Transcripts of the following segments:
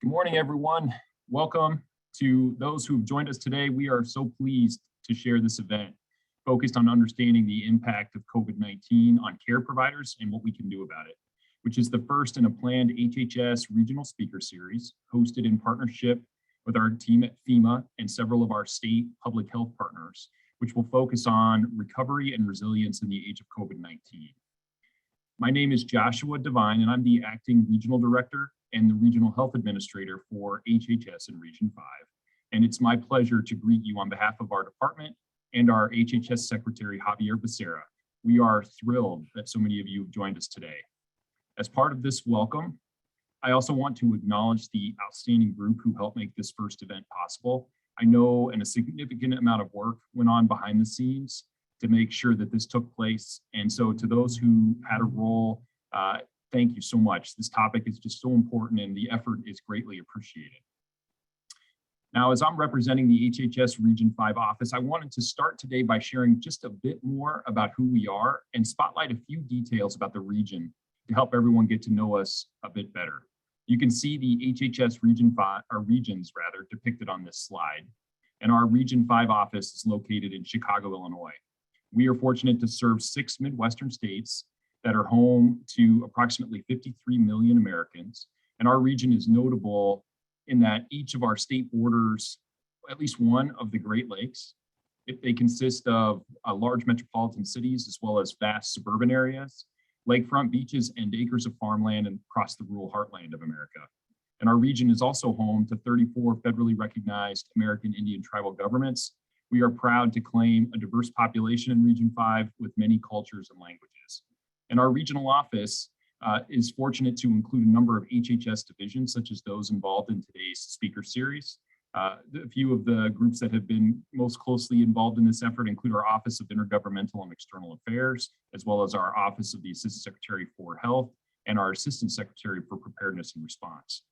Good morning, everyone. Welcome to those who've joined us today. We are so pleased to share this event focused on understanding the impact of COVID-19 on care providers and what we can do about it, which is the first in a planned HHS regional speaker series hosted in partnership with our team at FEMA and several of our state public health partners, which will focus on recovery and resilience in the age of COVID-19. My name is Joshua Devine, and I'm the acting regional director and the regional health administrator for HHS in Region 5. And it's my pleasure to greet you on behalf of our department and our HHS Secretary, Javier Becerra. We are thrilled that so many of you have joined us today. As part of this welcome, I also want to acknowledge the outstanding group who helped make this first event possible. I know a significant amount of work went on behind the scenes to make sure that this took place. And so to those who had a role, thank you so much. This topic is just so important and the effort is greatly appreciated. Now, as I'm representing the HHS Region 5 office, I wanted to start today by sharing just a bit more about who we are and spotlight a few details about the region to help everyone get to know us a bit better. You can see the HHS Region 5, or regions rather, depicted on this slide. And our Region 5 office is located in Chicago, Illinois. We are fortunate to serve 6 Midwestern states that are home to approximately 53 million Americans. And our region is notable in that each of our state borders at least one of the Great Lakes. They consist of large metropolitan cities as well as vast suburban areas, lakefront beaches, and acres of farmland across the rural heartland of America. And our region is also home to 34 federally recognized American Indian tribal governments. We are proud to claim a diverse population in Region 5 with many cultures and languages. And our regional office is fortunate to include a number of HHS divisions, such as those involved in today's speaker series. A few of the groups that have been most closely involved in this effort include our Office of Intergovernmental and External Affairs, as well as our Office of the Assistant Secretary for Health and our Assistant Secretary for Preparedness and Response.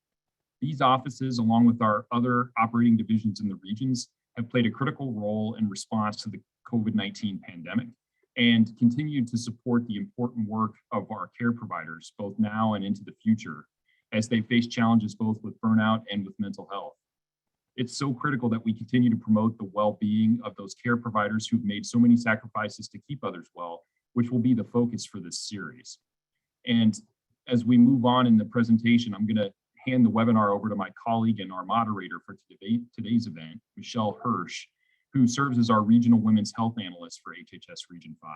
These offices, along with our other operating divisions in the regions, have played a critical role in response to the COVID-19 pandemic and continue to support the important work of our care providers, both now and into the future, as they face challenges both with burnout and with mental health. It's so critical that we continue to promote the well-being of those care providers who've made so many sacrifices to keep others well, which will be the focus for this series. And as we move on in the presentation, I'm gonna hand the webinar over to my colleague and our moderator for today's event, Michelle Hirsch, who serves as our Regional Women's Health Analyst for HHS Region 5.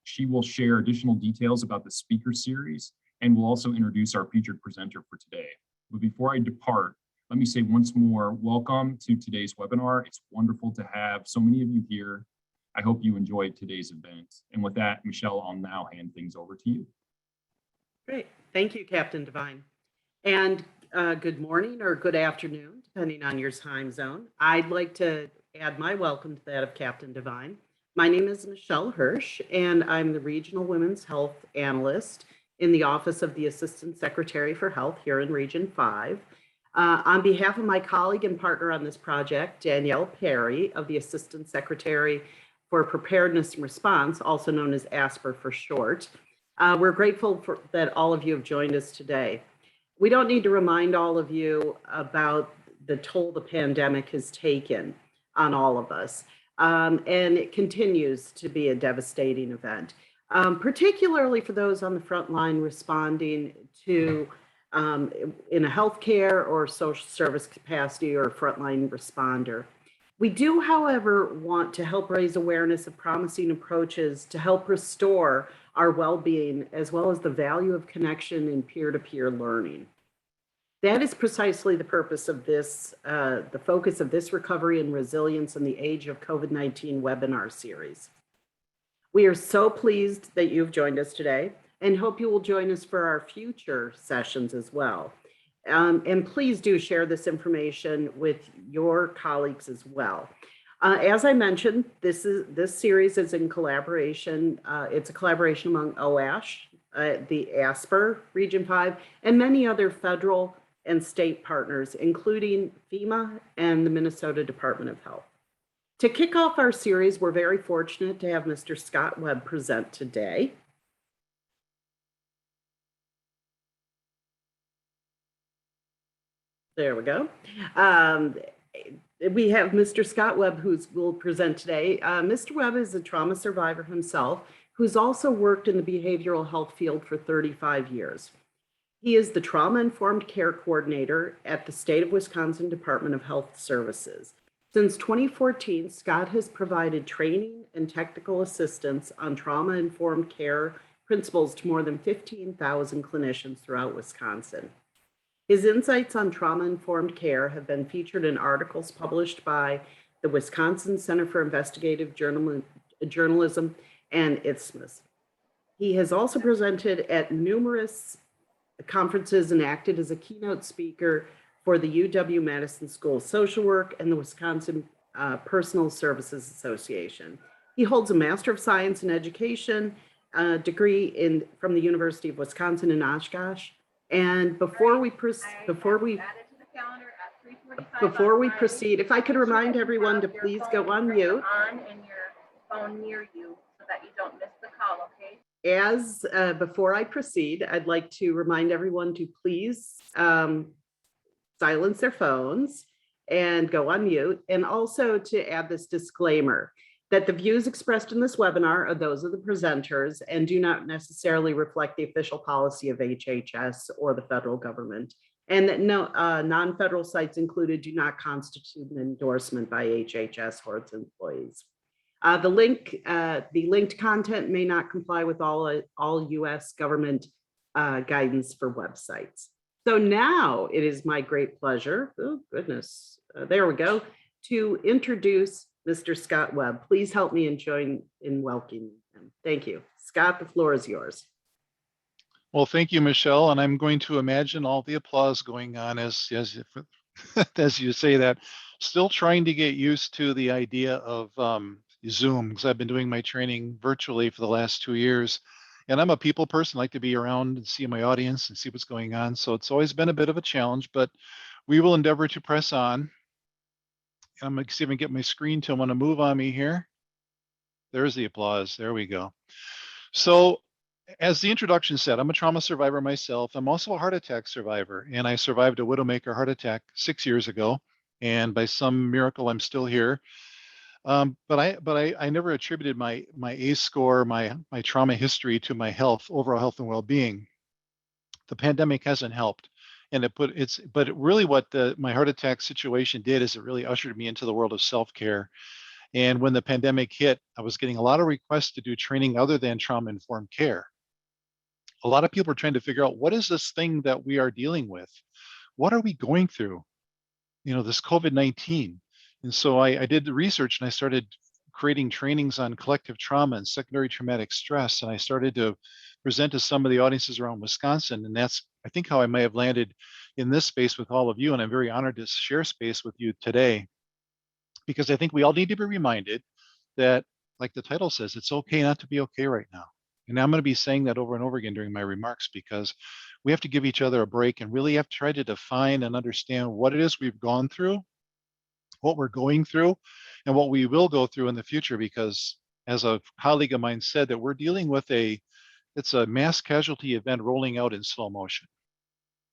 She will share additional details about the speaker series and will also introduce our featured presenter for today. But before I depart, let me say once more, welcome to today's webinar. It's wonderful to have so many of you here. I hope you enjoyed today's event. And with that, Michelle, I'll now hand things over to you. Great, thank you, Captain Devine. And good morning or good afternoon, depending on your time zone. I'd like to add my welcome to that of Captain Devine. My name is Michelle Hirsch, and I'm the Regional Women's Health Analyst in the Office of the Assistant Secretary for Health here in Region 5. On behalf of my colleague and partner on this project, Danielle Perry of the Assistant Secretary for Preparedness and Response, also known as ASPR for short, we're grateful that all of you have joined us today. We don't need to remind all of you about the toll the pandemic has taken on all of us. And it continues to be a devastating event, particularly for those on the front line responding to in a healthcare or social service capacity or frontline responder. We do, however, want to help raise awareness of promising approaches to help restore our well-being, as well as the value of connection and peer-to-peer learning. That is precisely the purpose of this, the focus of this Recovery and Resilience in the Age of COVID-19 webinar series. We are so pleased that you've joined us today and hope you will join us for our future sessions as well. And please do share this information with your colleagues as well. As I mentioned, this series is in collaboration. It's a collaboration among OASH, the ASPR Region 5, and many other federal and state partners, including FEMA and the Minnesota Department of Health. To kick off our series, we're very fortunate to have Mr. Scott Webb present today. There we go. Um, we have Mr. Scott Webb, who will present today. Mr. Webb is a trauma survivor himself, who's also worked in the behavioral health field for 35 years. He is the Trauma-Informed Care Coordinator at the State of Wisconsin Department of Health Services. Since 2014, Scott has provided training and technical assistance on trauma-informed care principles to more than 15,000 clinicians throughout Wisconsin. His insights on trauma-informed care have been featured in articles published by the Wisconsin Center for Investigative Journalism and Isthmus. He has also presented at numerous conferences and acted as a keynote speaker for the UW-Madison School of Social Work and the Wisconsin Personal Services Association. He holds a Master of Science in Education degree from the University of Wisconsin in Oshkosh. And before we proceed, if I could remind everyone to please go on mute. On and your phone near you so that you don't miss the call, okay? Before I proceed, I'd like to remind everyone to please silence their phones and go on mute, and also to add this disclaimer that the views expressed in this webinar are those of the presenters and do not necessarily reflect the official policy of HHS or the federal government, and that no non-federal sites included do not constitute an endorsement by HHS or its employees. The linked content may not comply with all U.S. government guidance for websites. So now it is my great pleasure, oh goodness, there we go, to introduce Mr. Scott Webb. Please help me in welcoming him. Thank you. Scott, the floor is yours. Well, thank you, Michelle. And I'm going to imagine all the applause going on as you say that. Still trying to get used to the idea of Zoom, because I've been doing my training virtually for the last 2 years. And I'm a people person, like to be around and see my audience and see what's going on. So it's always been a bit of a challenge, but we will endeavor to press on. I'm going to see if I can get my screen to want to move on me here. There's the applause. There we go. So as the introduction said, I'm a trauma survivor myself. I'm also a heart attack survivor, and I survived a widowmaker heart attack 6 years ago. And by some miracle, I'm still here. But I never attributed my ACE score, my trauma history to my health, overall health and well-being. The pandemic hasn't helped. And really what my heart attack situation did is it really ushered me into the world of self-care. And when the pandemic hit, I was getting a lot of requests to do training other than trauma-informed care. A lot of people are trying to figure out, what is this thing that we are dealing with? What are we going through? This COVID-19. And so I did the research and I started creating trainings on collective trauma and secondary traumatic stress. And I started to present to some of the audiences around Wisconsin. And that's, I think, how I may have landed in this space with all of you. And I'm very honored to share space with you today, because I think we all need to be reminded that, like the title says, it's okay not to be okay right now. And I'm going to be saying that over and over again during my remarks, because we have to give each other a break and really have to try to define and understand what it is we've gone through, what we're going through, and what we will go through in the future. Because as a colleague of mine said, that we're dealing with it's a mass casualty event rolling out in slow motion.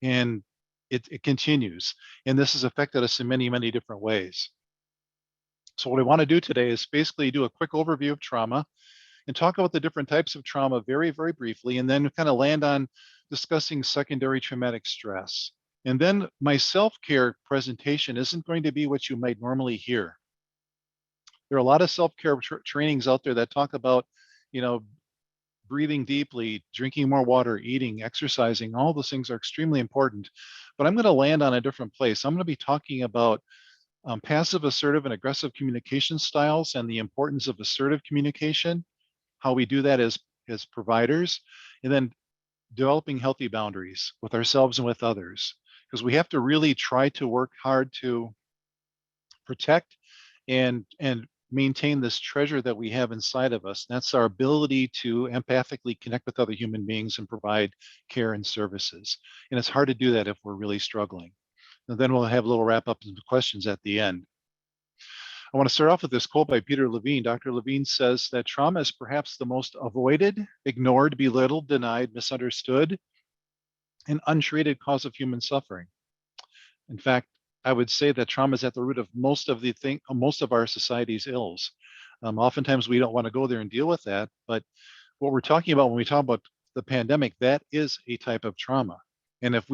And it continues. And this has affected us in many, many different ways. So what I want to do today is basically do a quick overview of trauma and talk about the different types of trauma very, very briefly, and then kind of land on discussing secondary traumatic stress. And then my self-care presentation isn't going to be what you might normally hear. There are a lot of self-care trainings out there that talk about, breathing deeply, drinking more water, eating, exercising. All those things are extremely important. But I'm going to land on a different place. I'm going to be talking about passive, assertive, and aggressive communication styles and the importance of assertive communication, how we do that as providers, and then developing healthy boundaries with ourselves and with others, because we have to really try to work hard to protect and maintain this treasure that we have inside of us. And that's our ability to empathically connect with other human beings and provide care and services. And it's hard to do that if we're really struggling. And then we'll have a little wrap up and questions at the end. I want to start off with this quote by Peter Levine. Dr. Levine says that trauma is perhaps the most avoided, ignored, belittled, denied, misunderstood, and untreated cause of human suffering. In fact, I would say that trauma is at the root of most of our society's ills. Oftentimes we don't want to go there and deal with that, but what we're talking about when we talk about the pandemic, that is a type of trauma. And if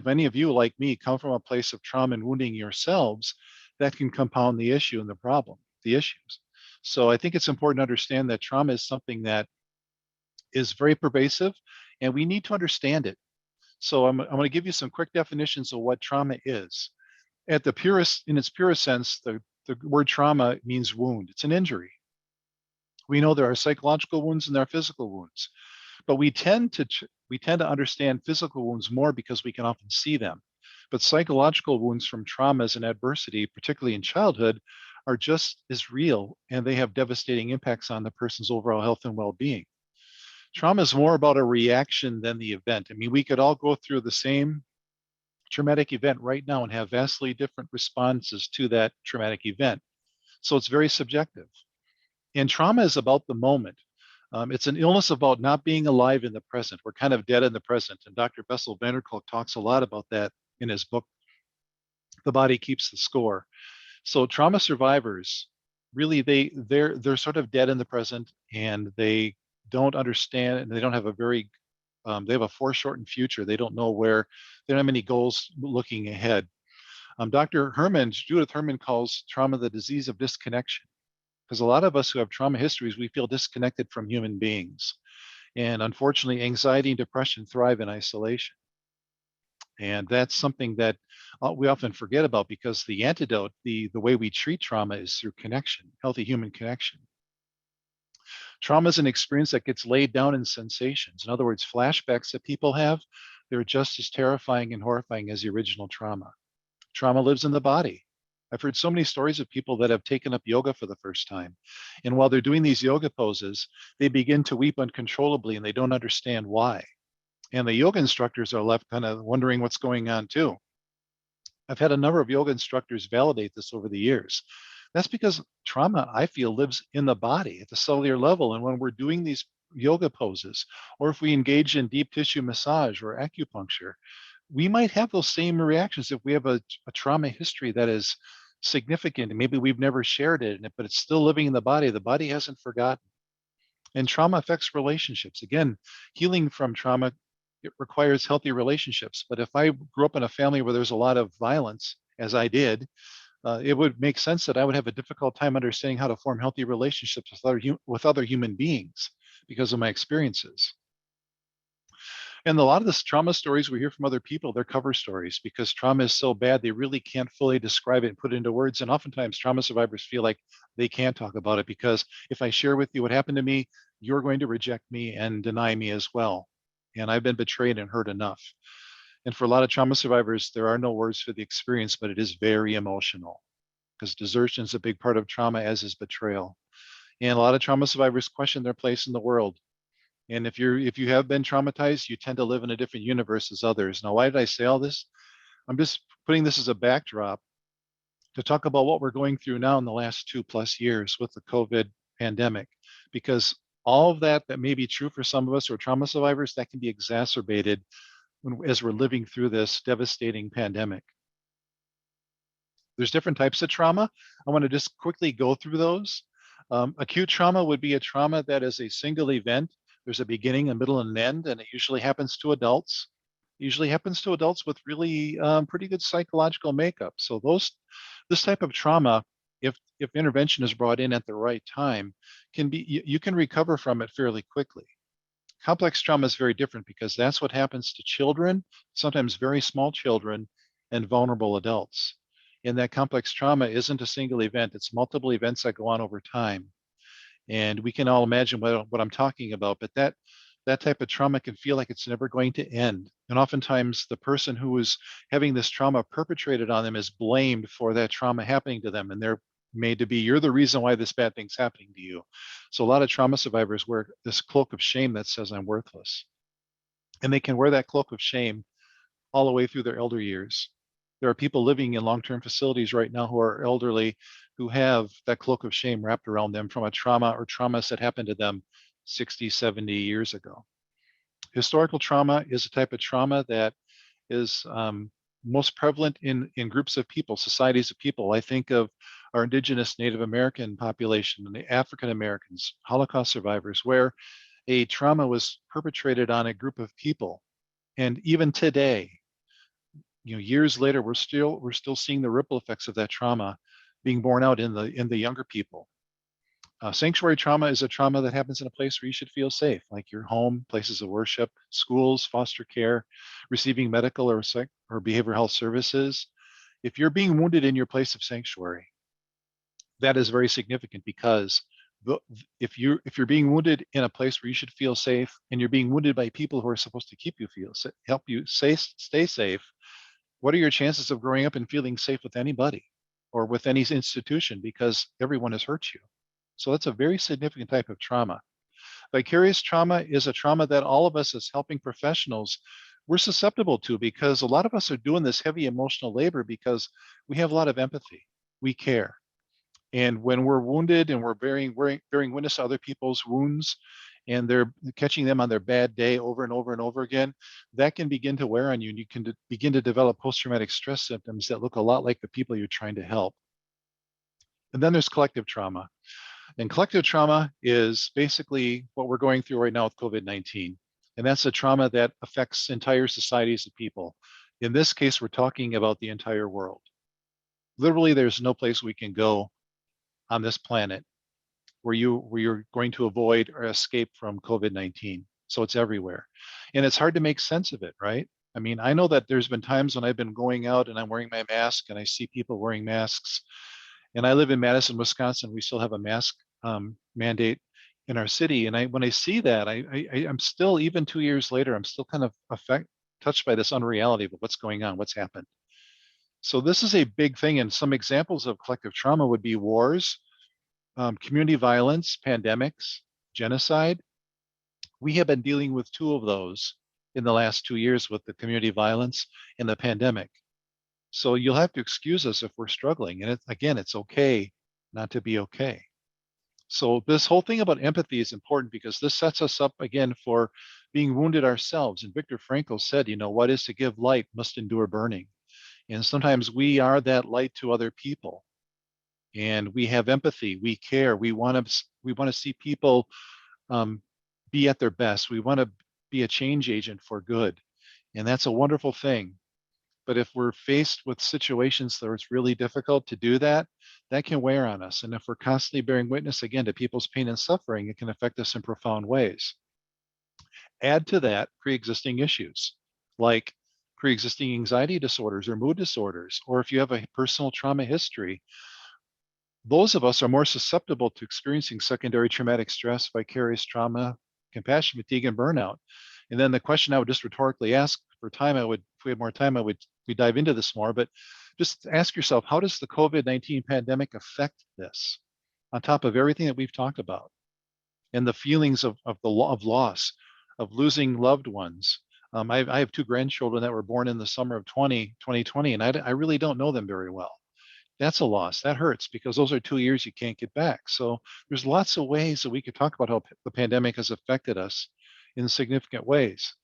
any of you like me come from a place of trauma and wounding yourselves, that can compound the issue and the problem, the issues. So I think it's important to understand that trauma is something that is very pervasive and we need to understand it. So I'm going to give you some quick definitions of what trauma is. At the purest, in its purest sense, the word trauma means wound. It's an injury. We know there are psychological wounds and there are physical wounds, but we tend to understand physical wounds more because we can often see them. But psychological wounds from traumas and adversity, particularly in childhood, are just as real, and they have devastating impacts on the person's overall health and well-being. Trauma is more about a reaction than the event. I mean, we could all go through the same traumatic event right now and have vastly different responses to that traumatic event. So it's very subjective. And trauma is about the moment. It's an illness about not being alive in the present. We're kind of dead in the present. And Dr. Bessel van der Kolk talks a lot about that in his book, The Body Keeps the Score. So trauma survivors, really, they're sort of dead in the present, and they don't understand, and they don't have they have a foreshortened future. They don't know where, they don't have any goals looking ahead. Judith Herman calls trauma the disease of disconnection, because a lot of us who have trauma histories, we feel disconnected from human beings. And unfortunately, anxiety and depression thrive in isolation. And that's something that we often forget about, because the antidote, the way we treat trauma, is through connection, healthy human connection. Trauma is an experience that gets laid down in sensations. In other words, flashbacks that people have, they're just as terrifying and horrifying as the original trauma. Trauma lives in the body. I've heard so many stories of people that have taken up yoga for the first time. And while they're doing these yoga poses, they begin to weep uncontrollably and they don't understand why. And the yoga instructors are left kind of wondering what's going on too. I've had a number of yoga instructors validate this over the years. That's because trauma, I feel, lives in the body at the cellular level. And when we're doing these yoga poses, or if we engage in deep tissue massage or acupuncture, we might have those same reactions if we have a trauma history that is significant. And maybe we've never shared it, but it's still living in the body. The body hasn't forgotten. And trauma affects relationships. Again, healing from trauma, it requires healthy relationships. But if I grew up in a family where there's a lot of violence, as I did, it would make sense that I would have a difficult time understanding how to form healthy relationships with other human beings because of my experiences. And a lot of the trauma stories we hear from other people, they're cover stories, because trauma is so bad, they really can't fully describe it and put it into words. And oftentimes trauma survivors feel like they can't talk about it, because if I share with you what happened to me, you're going to reject me and deny me as well. And I've been betrayed and hurt enough. And for a lot of trauma survivors, there are no words for the experience, but it is very emotional, because desertion is a big part of trauma, as is betrayal. And a lot of trauma survivors question their place in the world. And if you have been traumatized, you tend to live in a different universe as others. Now, why did I say all this? I'm just putting this as a backdrop to talk about what we're going through now in the last 2+ years with the COVID pandemic, because all of that may be true for some of us who are trauma survivors, that can be exacerbated as we're living through this devastating pandemic. There's different types of trauma. I want to just quickly go through those. Acute trauma would be a trauma that is a single event. There's a beginning, a middle, and an end, and it usually happens to adults. Usually happens to adults with really pretty good psychological makeup. So this type of trauma, if intervention is brought in at the right time, you can recover from it fairly quickly. Complex trauma is very different, because that's what happens to children, sometimes very small children, and vulnerable adults. And that complex trauma isn't a single event, it's multiple events that go on over time. And we can all imagine what I'm talking about, but that type of trauma can feel like it's never going to end. And oftentimes the person who is having this trauma perpetrated on them is blamed for that trauma happening to them. And they're made to be, you're the reason why this bad thing's happening to you. So a lot of trauma survivors wear this cloak of shame that says I'm worthless. And they can wear that cloak of shame all the way through their elder years. There are people living in long-term facilities right now who are elderly, who have that cloak of shame wrapped around them from a trauma or traumas that happened to them 60, 70 years ago. Historical trauma is a type of trauma that is most prevalent in groups of people, societies of people. I think of our indigenous Native American population and the African Americans, Holocaust survivors, where a trauma was perpetrated on a group of people. And even today, years later, we're still seeing the ripple effects of that trauma being borne out in the younger people. Sanctuary trauma is a trauma that happens in a place where you should feel safe, like your home, places of worship, schools, foster care, receiving medical or behavioral health services. If you're being wounded in your place of sanctuary, that is very significant because if you're being wounded in a place where you should feel safe, and you're being wounded by people who are supposed to keep you help you stay safe, what are your chances of growing up and feeling safe with anybody or with any institution, because everyone has hurt you? So that's a very significant type of trauma. Vicarious trauma is a trauma that all of us as helping professionals, we're susceptible to, because a lot of us are doing this heavy emotional labor because we have a lot of empathy. We care. And when we're wounded and we're bearing witness to other people's wounds, and they're catching them on their bad day over and over and over again, that can begin to wear on you, and you can begin to develop post-traumatic stress symptoms that look a lot like the people you're trying to help. And then there's collective trauma. And collective trauma is basically what we're going through right now with COVID-19. And that's a trauma that affects entire societies of people. In this case, we're talking about the entire world. Literally, there's no place we can go on this planet where you're going to avoid or escape from COVID-19. So it's everywhere. And it's hard to make sense of it, right? I mean, I know that there's been times when I've been going out and I'm wearing my mask and I see people wearing masks. And I live in Madison, Wisconsin. We still have a mask mandate in our city. And when I see that, I'm still, even 2 years later, I'm still kind of touched by this unreality of what's going on, what's happened. So this is a big thing. And some examples of collective trauma would be wars, community violence, pandemics, genocide. We have been dealing with two of those in the last 2 years, with the community violence and the pandemic. So you'll have to excuse us if we're struggling. And it's okay not to be okay. So this whole thing about empathy is important, because this sets us up again for being wounded ourselves. And Viktor Frankl said, what is to give light must endure burning. And sometimes we are that light to other people. And we have empathy, we care, we want to see people be at their best. We want to be a change agent for good. And that's a wonderful thing. But if we're faced with situations where it's really difficult to do that, that can wear on us. And if we're constantly bearing witness again to people's pain and suffering, it can affect us in profound ways. Add to that pre-existing issues like pre-existing anxiety disorders or mood disorders, or if you have a personal trauma history, those of us are more susceptible to experiencing secondary traumatic stress, vicarious trauma, compassion fatigue, and burnout. And then the question I would just rhetorically ask, for time, if we had more time, we dive into this more, but just ask yourself, how does the COVID-19 pandemic affect this, on top of everything that we've talked about, and the feelings of loss, of losing loved ones. I have two grandchildren that were born in the summer of 2020, and I really don't know them very well. That's a loss. That hurts, because those are 2 years you can't get back. So there's lots of ways that we could talk about how the pandemic has affected us in significant ways.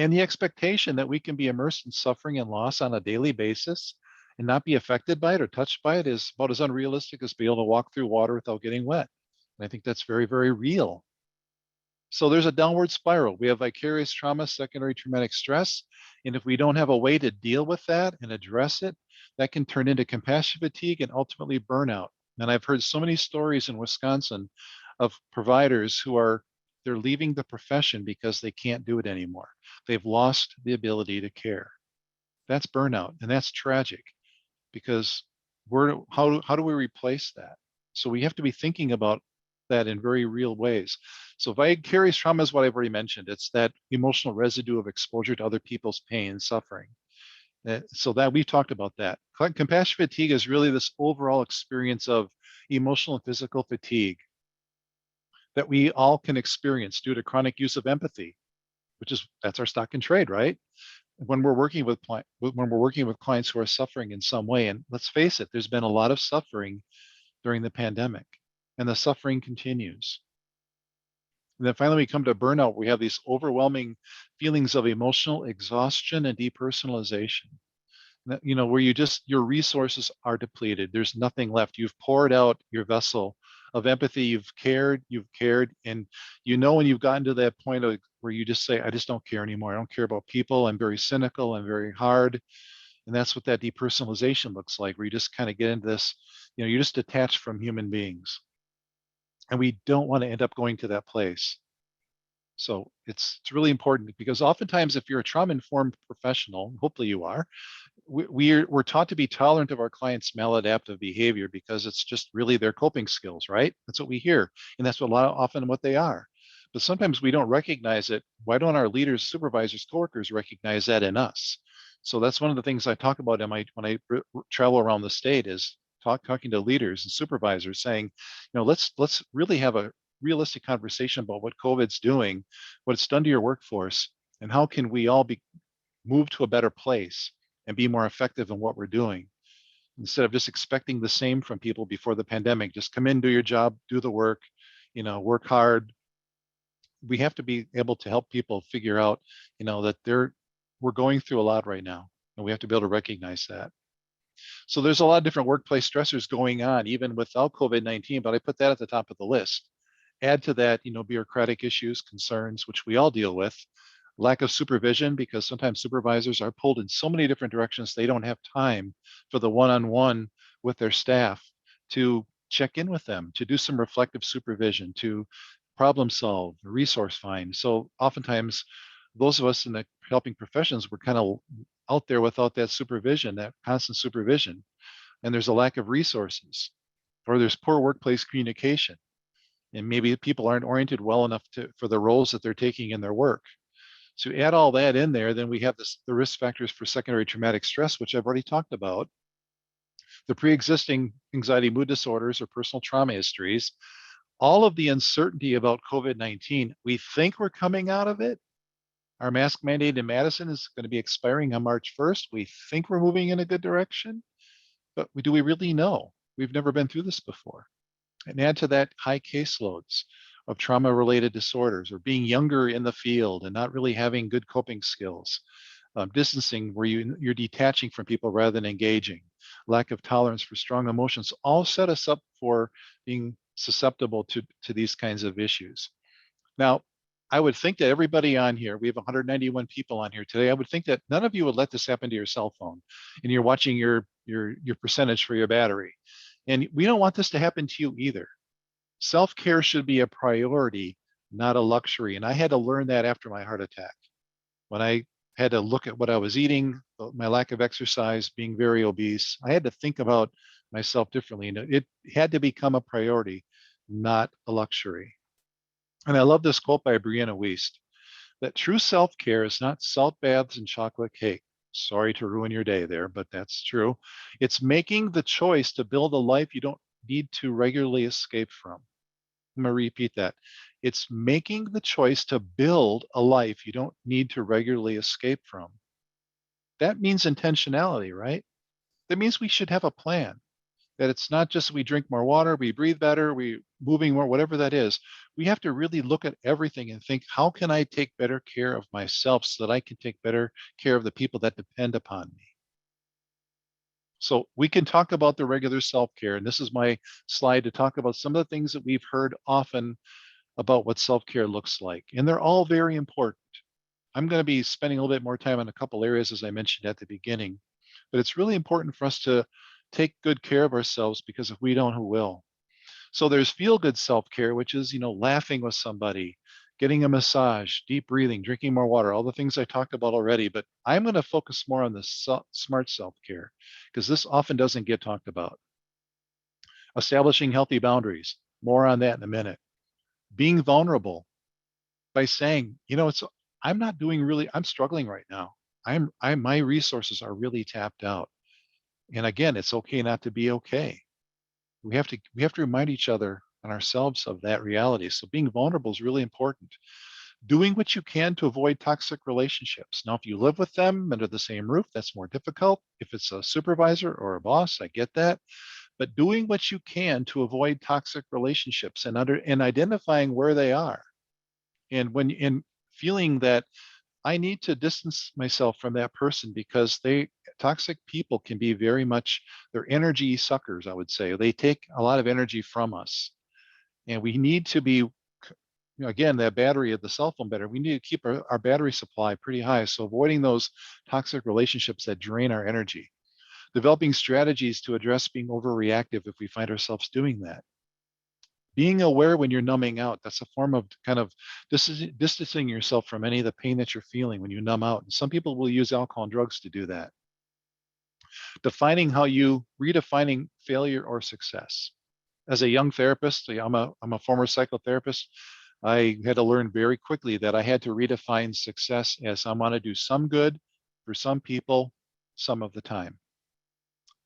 And the expectation that we can be immersed in suffering and loss on a daily basis and not be affected by it or touched by it is about as unrealistic as being able to walk through water without getting wet. And I think that's very, very real. So there's a downward spiral. We have vicarious trauma, secondary traumatic stress. And if we don't have a way to deal with that and address it, that can turn into compassion fatigue and ultimately burnout. And I've heard so many stories in Wisconsin of providers they're leaving the profession because they can't do it anymore. They've lost the ability to care. That's burnout, and that's tragic, because how do we replace that? So we have to be thinking about that in very real ways. So vicarious trauma is what I've already mentioned. It's that emotional residue of exposure to other people's pain and suffering. So that we've talked about that. Compassion fatigue is really this overall experience of emotional and physical fatigue that we all can experience due to chronic use of empathy, that's our stock and trade, right? When we're working with clients who are suffering in some way, and let's face it, there's been a lot of suffering during the pandemic, and the suffering continues. And then finally, we come to burnout. We have these overwhelming feelings of emotional exhaustion and depersonalization. where your resources are depleted. There's nothing left. You've poured out your vessel of empathy. You've cared, and when you've gotten to that point where you just say, I just don't care anymore. I don't care about people. I'm very cynical. I'm very hard. And that's what that depersonalization looks like, where you just kind of get into this, you're just detached from human beings. And we don't want to end up going to that place. So it's really important, because oftentimes if you're a trauma-informed professional, hopefully you are, we're taught to be tolerant of our clients' maladaptive behavior because it's just really their coping skills, right? That's what we hear. And that's often what they are. But sometimes we don't recognize it. Why don't our leaders, supervisors, coworkers recognize that in us? So that's one of the things I talk about when I travel around the state, is talking to leaders and supervisors, saying, let's really have a realistic conversation about what COVID's doing, what it's done to your workforce, and how can we all move to a better place and be more effective in what we're doing, instead of just expecting the same from people before the pandemic. Just come in, do your job, do the work, work hard. We have to be able to help people figure out, that we're going through a lot right now, and we have to be able to recognize that. So there's a lot of different workplace stressors going on, even without COVID-19, but I put that at the top of the list. Add to that, bureaucratic issues, concerns, which we all deal with, lack of supervision, because sometimes supervisors are pulled in so many different directions, they don't have time for the one-on-one with their staff to check in with them, to do some reflective supervision, to problem solve, resource find. So oftentimes, those of us in the helping professions, we're kind of out there without that supervision, that constant supervision. And there's a lack of resources, or there's poor workplace communication. And maybe people aren't oriented well enough for the roles that they're taking in their work. So add all that in there, then we have the risk factors for secondary traumatic stress, which I've already talked about, the pre-existing anxiety mood disorders or personal trauma histories, all of the uncertainty about COVID-19. We think we're coming out of it. Our mask mandate in Madison is going to be expiring on March 1st. We think we're moving in a good direction, but do we really know? We've never been through this before. And add to that high caseloads of trauma-related disorders, or being younger in the field and not really having good coping skills, distancing where you're detaching from people rather than engaging, lack of tolerance for strong emotions, all set us up for being susceptible to these kinds of issues. Now, I would think that everybody on here, we have 191 people on here today, I would think that none of you would let this happen to your cell phone and you're watching your percentage for your battery. And we don't want this to happen to you either. Self-care should be a priority, not a luxury. And I had to learn that after my heart attack, when I had to look at what I was eating, my lack of exercise, being very obese. I had to think about myself differently. And it had to become a priority, not a luxury. And I love this quote by Brianna Wiest, that true self-care is not salt baths and chocolate cake. Sorry to ruin your day there, but that's true. It's making the choice to build a life you don't need to regularly escape from. I'm going to repeat that. It's making the choice to build a life you don't need to regularly escape from. That means intentionality, right? That means we should have a plan. That it's not just we drink more water, we breathe better, we moving more, whatever that is. We have to really look at everything and think, how can I take better care of myself so that I can take better care of the people that depend upon me? So we can talk about the regular self-care, and this is my slide to talk about some of the things that we've heard often about what self-care looks like. And they're all very important. I'm going to be spending a little bit more time on a couple areas, as I mentioned at the beginning, but it's really important for us to take good care of ourselves, because if we don't, who will? So there's feel-good self-care, which is, laughing with somebody, getting a massage, deep breathing, drinking more water, all the things I talked about already. But I'm going to focus more on the smart self-care, because this often doesn't get talked about. Establishing healthy boundaries, more on that in a minute. Being vulnerable by saying, I'm struggling right now. My resources are really tapped out. And again, it's okay not to be okay. We have to remind each other and ourselves of that reality. So being vulnerable is really important. Doing what you can to avoid toxic relationships. Now, if you live with them under the same roof, that's more difficult. If it's a supervisor or a boss, I get that. But doing what you can to avoid toxic relationships and identifying where they are. And feeling that I need to distance myself from that person because they toxic people can be very much, they're energy suckers, I would say. They take a lot of energy from us. And we need to be, again, that battery of the cell phone battery, we need to keep our battery supply pretty high. So avoiding those toxic relationships that drain our energy. Developing strategies to address being overreactive if we find ourselves doing that. Being aware when you're numbing out, that's a form of kind of distancing yourself from any of the pain that you're feeling when you numb out. And some people will use alcohol and drugs to do that. Redefining failure or success. As a young therapist, I'm a former psychotherapist. I had to learn very quickly that I had to redefine success as I want to do some good for some people some of the time.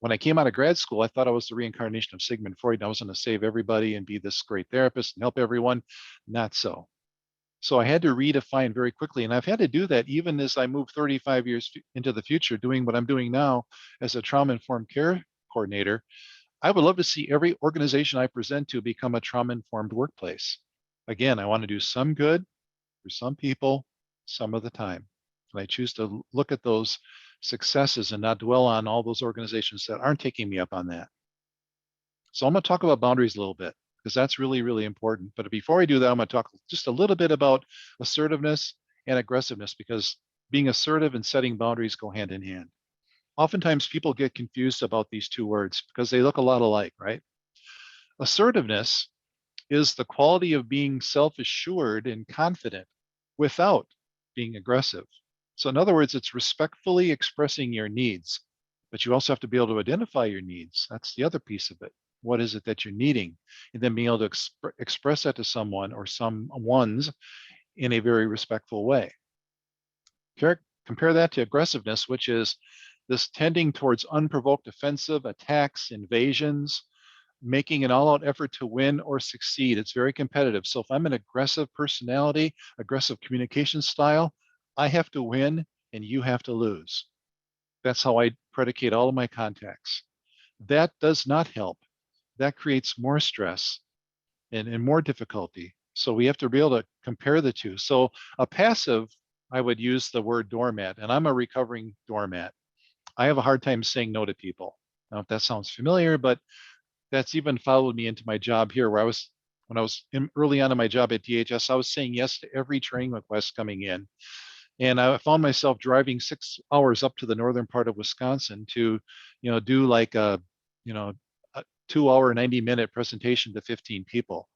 When I came out of grad school, I thought I was the reincarnation of Sigmund Freud, and I was going to save everybody and be this great therapist and help everyone. Not so. So I had to redefine very quickly, and I've had to do that even as I move 35 years into the future, doing what I'm doing now as a trauma-informed care coordinator. I would love to see every organization I present to become a trauma-informed workplace. Again, I want to do some good for some people some of the time. And I choose to look at those successes and not dwell on all those organizations that aren't taking me up on that. So I'm going to talk about boundaries a little bit because that's really, really important. But before I do that, I'm going to talk just a little bit about assertiveness and aggressiveness, because being assertive and setting boundaries go hand in hand. Oftentimes people get confused about these two words because they look a lot alike, right? Assertiveness is the quality of being self-assured and confident without being aggressive. So in other words, it's respectfully expressing your needs, but you also have to be able to identify your needs. That's the other piece of it. What is it that you're needing? And then being able to express that to someone or someone's in a very respectful way. Compare that to aggressiveness, which is this tending towards unprovoked offensive attacks, invasions, making an all-out effort to win or succeed. It's very competitive. So if I'm an aggressive personality, aggressive communication style, I have to win and you have to lose. That's how I predicate all of my contacts. That does not help. That creates more stress and more difficulty. So we have to be able to compare the two. So a passive, I would use the word doormat, and I'm a recovering doormat. I have a hard time saying no to people. I don't know if that sounds familiar, but that's even followed me into my job here, where when I was early on in my job at DHS, I was saying yes to every training request coming in. And I found myself driving 6 hours up to the northern part of Wisconsin to, do like a 2-hour, 90-minute presentation to 15 people.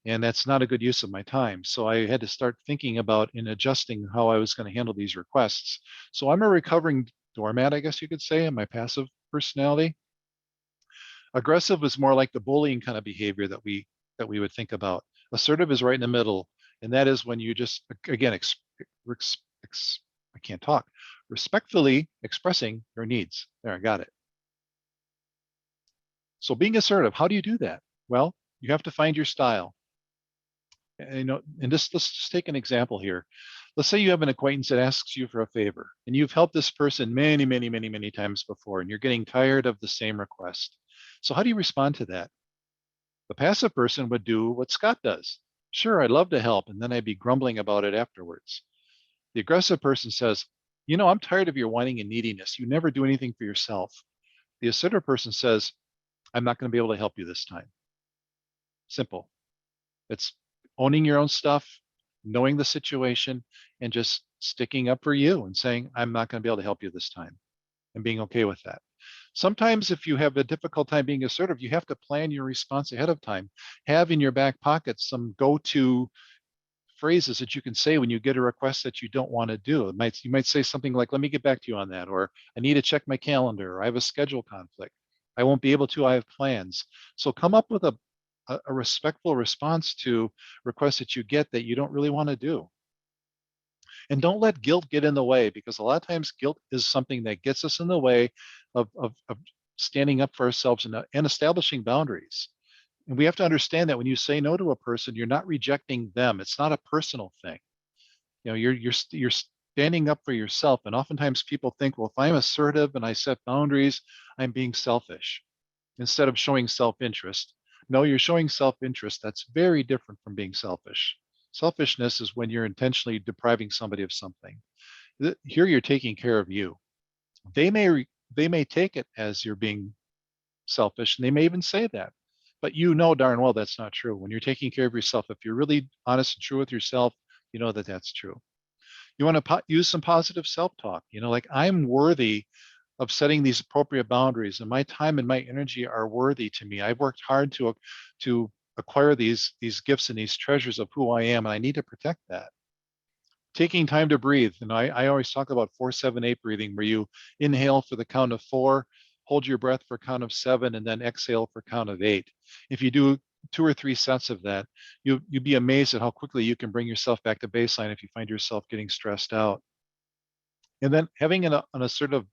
And that's not a good use of my time. So I had to start thinking about and adjusting how I was going to handle these requests. So I'm a recovering doormat, I guess you could say, in my passive personality. Aggressive is more like the bullying kind of behavior that we would think about. Assertive is right in the middle, and that is when you just, again, I can't talk, respectfully expressing your needs. There, I got it. So being assertive, how do you do that? Well, you have to find your style. And, let's just take an example here. Let's say you have an acquaintance that asks you for a favor, and you've helped this person many, many, many, many times before, and you're getting tired of the same request. So how do you respond to that? The passive person would do what Scott does. Sure, I'd love to help, and then I'd be grumbling about it afterwards. The aggressive person says, I'm tired of your whining and neediness. You never do anything for yourself. The assertive person says, I'm not going to be able to help you this time. Simple. It's owning your own stuff, knowing the situation, and just sticking up for you and saying, I'm not going to be able to help you this time, and being okay with that. Sometimes if you have a difficult time being assertive, you have to plan your response ahead of time. Have in your back pocket some go-to phrases that you can say when you get a request that you don't want to do. You might say something like, let me get back to you on that, or I need to check my calendar, or I have a schedule conflict. I won't be able to, I have plans. So come up with a respectful response to requests that you get that you don't really want to do. And don't let guilt get in the way, because a lot of times guilt is something that gets us in the way of standing up for ourselves and establishing boundaries. And we have to understand that when you say no to a person, you're not rejecting them. It's not a personal thing. You're standing up for yourself. And oftentimes people think, well, if I'm assertive and I set boundaries, I'm being selfish instead of showing self-interest. No, you're showing self-interest. That's very different from being selfish. Selfishness is when you're intentionally depriving somebody of something. Here you're taking care of you. They may they may take it as you're being selfish, and they may even say that. But you know darn well that's not true. When you're taking care of yourself, if you're really honest and true with yourself, you know that that's true. You want to use some positive self-talk, like I'm worthy of setting these appropriate boundaries, and my time and my energy are worthy to me. I've worked hard to acquire these gifts and these treasures of who I am, and I need to protect that. Taking time to breathe. I always talk about 4-7-8 breathing, where you inhale for the count of 4, hold your breath for count of 7, and then exhale for count of 8. If you do 2 or 3 sets of that, you'd be amazed at how quickly you can bring yourself back to baseline if you find yourself getting stressed out. And then having an assertive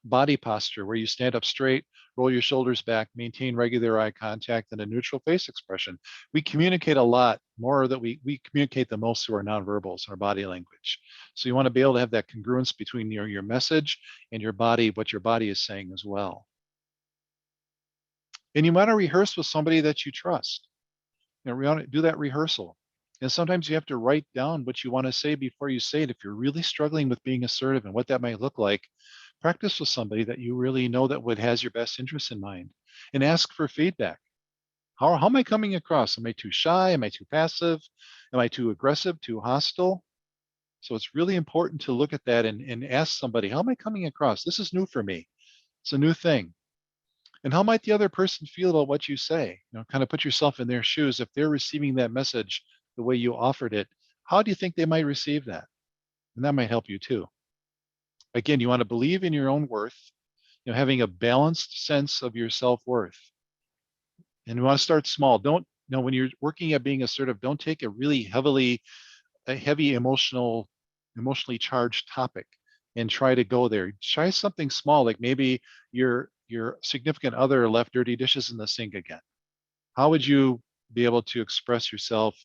body posture where you stand up straight, roll your shoulders back, maintain regular eye contact, and a neutral face expression. We communicate a lot more that we communicate the most through our nonverbals, our body language. So you want to be able to have that congruence between your message and your body, what your body is saying as well. And you want to rehearse with somebody that you trust. We want to do that rehearsal. And sometimes you have to write down what you want to say before you say it. If you're really struggling with being assertive and what that might look like, practice with somebody that you really know that has your best interest in mind, and ask for feedback. How am I coming across? Am I too shy? Am I too passive? Am I too aggressive, too hostile? So it's really important to look at that and ask somebody, how am I coming across? This is new for me. It's a new thing. And how might the other person feel about what you say? Kind of put yourself in their shoes. If they're receiving that message the way you offered it, how do you think they might receive that? And that might help you too. Again, you want to believe in your own worth, having a balanced sense of your self-worth. And you want to start small. Don't, when you're working at being assertive, don't take a really heavy emotionally charged topic and try to go there. Try something small, like maybe your significant other left dirty dishes in the sink again. How would you be able to express yourself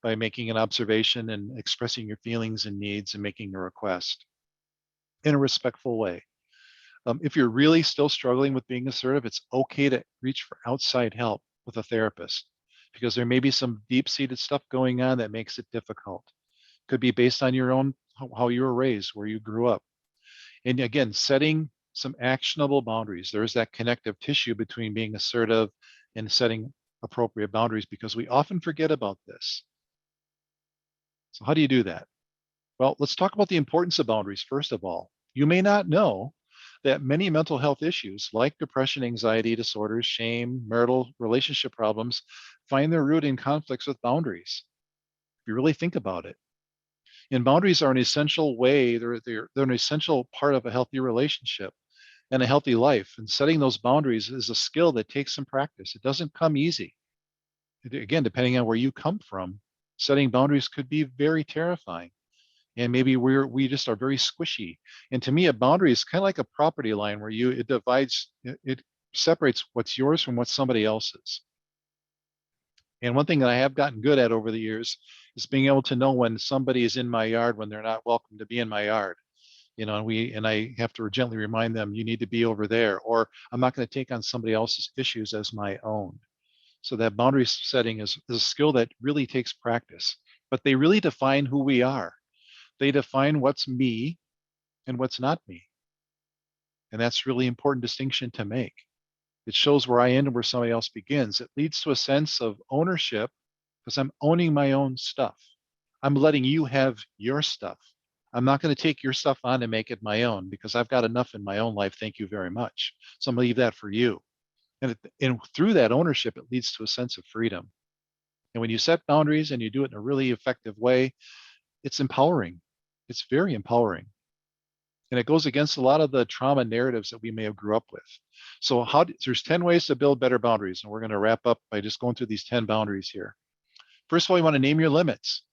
by making an observation and expressing your feelings and needs and making a request in a respectful way? If you're really still struggling with being assertive, it's okay to reach for outside help with a therapist, because there may be some deep-seated stuff going on that makes it difficult. Could be based on your own, how you were raised, where you grew up. And again, setting some actionable boundaries. There is that connective tissue between being assertive and setting appropriate boundaries, because we often forget about this. So how do you do that? Well, let's talk about the importance of boundaries. First of all, you may not know that many mental health issues like depression, anxiety disorders, shame, marital relationship problems find their root in conflicts with boundaries. If you really think about it. And boundaries are an essential way, they're an essential part of a healthy relationship and a healthy life. And setting those boundaries is a skill that takes some practice. It doesn't come easy. Again, depending on where you come from, setting boundaries could be very terrifying. And maybe we just are very squishy. And to me, a boundary is kind of like a property line where it separates what's yours from what somebody else's. And one thing that I have gotten good at over the years is being able to know when somebody is in my yard, when they're not welcome to be in my yard. And I have to gently remind them, you need to be over there, or I'm not going to take on somebody else's issues as my own. So that boundary setting is a skill that really takes practice, but they really define who we are. They define what's me and what's not me. And that's really important distinction to make. It shows where I end and where somebody else begins. It leads to a sense of ownership, because I'm owning my own stuff. I'm letting you have your stuff. I'm not going to take your stuff on and make it my own, because I've got enough in my own life. Thank you very much. So I'm going to leave that for you. And through that ownership, it leads to a sense of freedom. And when you set boundaries and you do it in a really effective way, it's empowering. It's very empowering. And it goes against a lot of the trauma narratives that we may have grew up with. So there's 10 ways to build better boundaries. And we're going to wrap up by just going through these 10 boundaries here. First of all, you want to name your limits.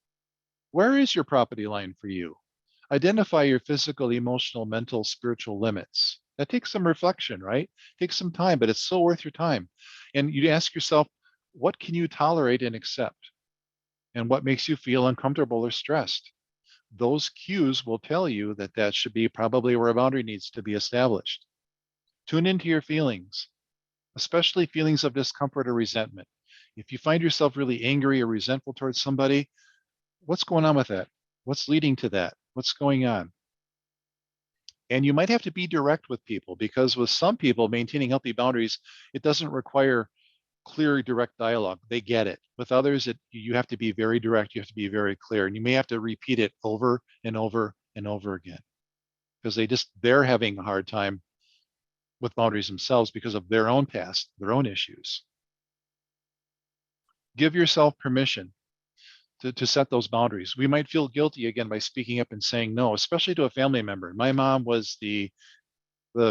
Where is your property line for you? Identify your physical, emotional, mental, spiritual limits. That takes some reflection, right? It takes some time, but it's so worth your time. And you ask yourself, what can you tolerate and accept? And what makes you feel uncomfortable or stressed? Those cues will tell you that should be probably where a boundary needs to be established. Tune into your feelings, especially feelings of discomfort or resentment. If you find yourself really angry or resentful towards somebody, what's going on with that? What's leading to that? What's going on? And you might have to be direct with people, because with some people, maintaining healthy boundaries, it doesn't require clear, direct dialogue. They get it. With others, you have to be very direct. You have to be very clear, and you may have to repeat it over and over and over again, because they're having a hard time with boundaries themselves because of their own past, their own issues. Give yourself permission to set those boundaries. We might feel guilty again by speaking up and saying no, especially to a family member. My mom was the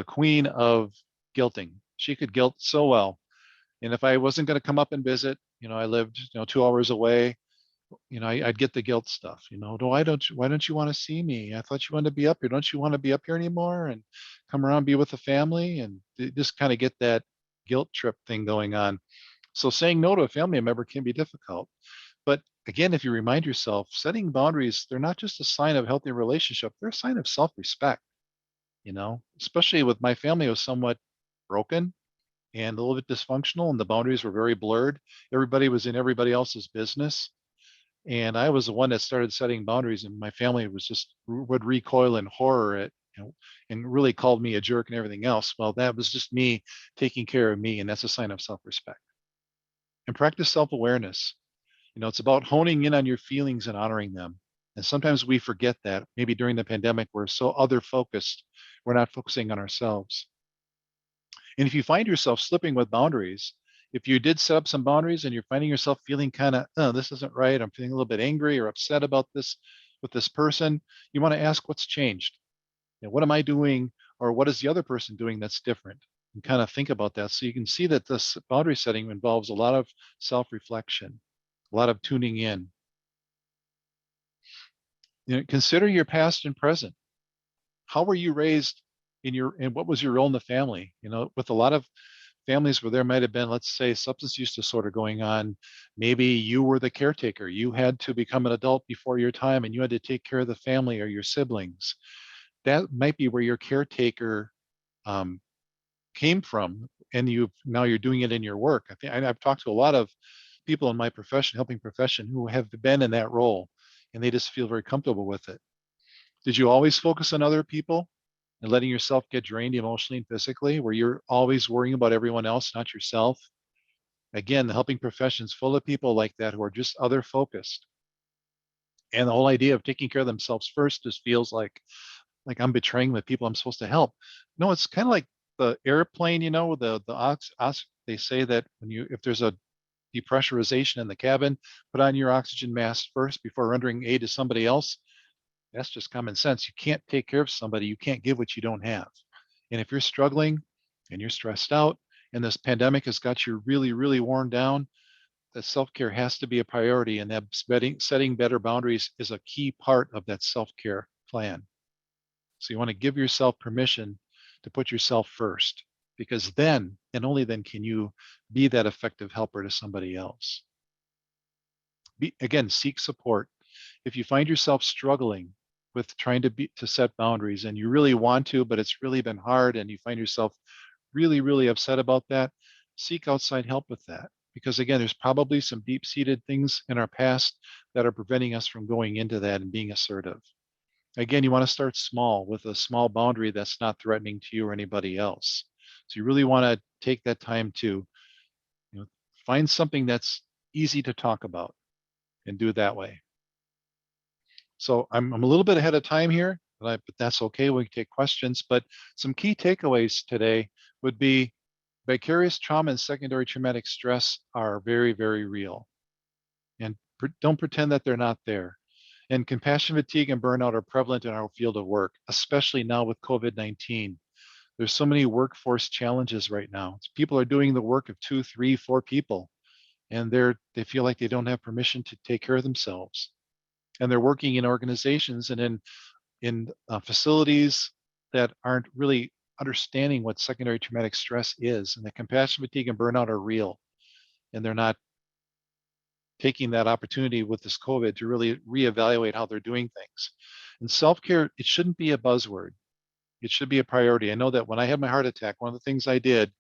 queen of guilting. She could guilt so well. And if I wasn't going to come up and visit, I lived, 2 hours away, I'd get the guilt stuff, why don't you want to see me? I thought you wanted to be up here. Don't you want to be up here anymore? And come around, be with the family, and just kind of get that guilt trip thing going on. So saying no to a family member can be difficult. But again, if you remind yourself, setting boundaries, they're not just a sign of healthy relationship, they're a sign of self-respect, especially with my family was somewhat broken and a little bit dysfunctional, and the boundaries were very blurred. Everybody was in everybody else's business. And I was the one that started setting boundaries, and my family would recoil in horror at, and really called me a jerk and everything else. Well, that was just me taking care of me, and that's a sign of self-respect. And practice self-awareness. It's about honing in on your feelings and honoring them. And sometimes we forget that. Maybe during the pandemic, we're so other focused, we're not focusing on ourselves. And if you find yourself slipping with boundaries, if you did set up some boundaries and you're finding yourself feeling kind of, oh, this isn't right, I'm feeling a little bit angry or upset about this with this person, you want to ask what's changed. What am I doing, or what is the other person doing that's different? And kind of think about that, so you can see that this boundary setting involves a lot of self-reflection, a lot of tuning in. Consider your past and present. How were you raised and what was your role in the family? With a lot of families where there might have been, let's say, substance use disorder going on, maybe you were the caretaker. You had to become an adult before your time, and you had to take care of the family or your siblings. That might be where your caretaker came from, and now you're doing it in your work. I've talked to a lot of people in my profession, helping profession, who have been in that role, and they just feel very comfortable with it. Did you always focus on other people and letting yourself get drained emotionally and physically, where you're always worrying about everyone else, not yourself? Again, the helping profession is full of people like that who are just other focused. And the whole idea of taking care of themselves first just feels like I'm betraying the people I'm supposed to help. No, it's kind of like the airplane, they say that if there's a depressurization in the cabin, put on your oxygen mask first before rendering aid to somebody else. That's just common sense. You can't take care of somebody. You can't give what you don't have. And if you're struggling and you're stressed out and this pandemic has got you really, really worn down, that self-care has to be a priority. And that setting better boundaries is a key part of that self-care plan. So you want to give yourself permission to put yourself first, because then and only then can you be that effective helper to somebody else. Again, seek support. If you find yourself struggling with trying to set boundaries, and you really want to, but it's really been hard, and you find yourself really, really upset about that, seek outside help with that. Because again, there's probably some deep-seated things in our past that are preventing us from going into that and being assertive. Again, you want to start small with a small boundary that's not threatening to you or anybody else. So you really want to take that time to find something that's easy to talk about and do it that way. So I'm a little bit ahead of time here, but that's okay. We can take questions. But some key takeaways today would be vicarious trauma and secondary traumatic stress are very, very real. And don't pretend that they're not there. And compassion fatigue and burnout are prevalent in our field of work, especially now with COVID-19. There's so many workforce challenges right now. People are doing the work of 2, 3, 4 people, and they feel like they don't have permission to take care of themselves. And they're working in organizations and in facilities that aren't really understanding what secondary traumatic stress is. And the compassion fatigue and burnout are real, and they're not taking that opportunity with this COVID to really reevaluate how they're doing things. And self-care, it shouldn't be a buzzword. It should be a priority. I know that when I had my heart attack, one of the things I did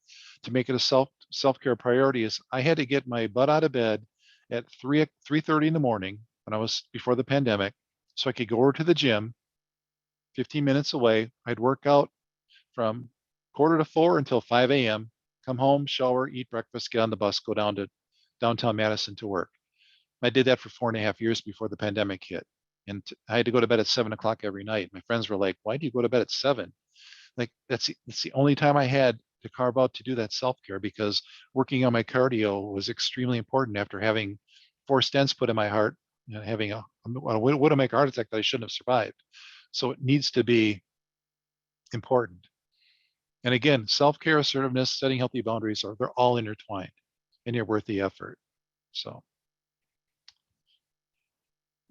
to make it a self-care priority is I had to get my butt out of bed at 3:30 in the morning when I was before the pandemic, so I could go over to the gym 15 minutes away. I'd work out from 3:45 until 5 a.m., come home, shower, eat breakfast, get on the bus, go down to downtown Madison to work. I did that for 4.5 years before the pandemic hit. And I had to go to bed at 7 o'clock every night. My friends were like, why do you go to bed at 7? Like that's the only time I had to carve out to do that self-care, because working on my cardio was extremely important after having 4 stents put in my heart and having a widowmaker heart attack that I shouldn't have survived. So it needs to be important. And again, self-care, assertiveness, setting healthy boundaries they're all intertwined, and you're worth the effort. So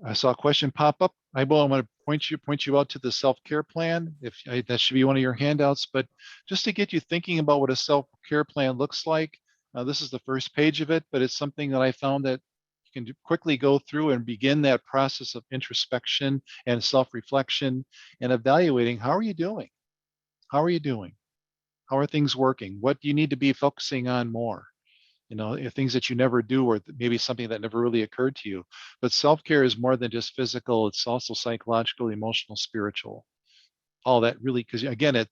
I saw a question pop up. I want to point you out to the self-care plan. That should be one of your handouts, but just to get you thinking about what a self-care plan looks like. This is the first page of it, but it's something that I found that you can quickly go through and begin that process of introspection and self-reflection and evaluating, how are you doing? How are you doing? How are things working? What do you need to be focusing on more? Things that you never do, or maybe something that never really occurred to you. But self-care is more than just physical. It's also psychological, emotional, spiritual, all that really, because again,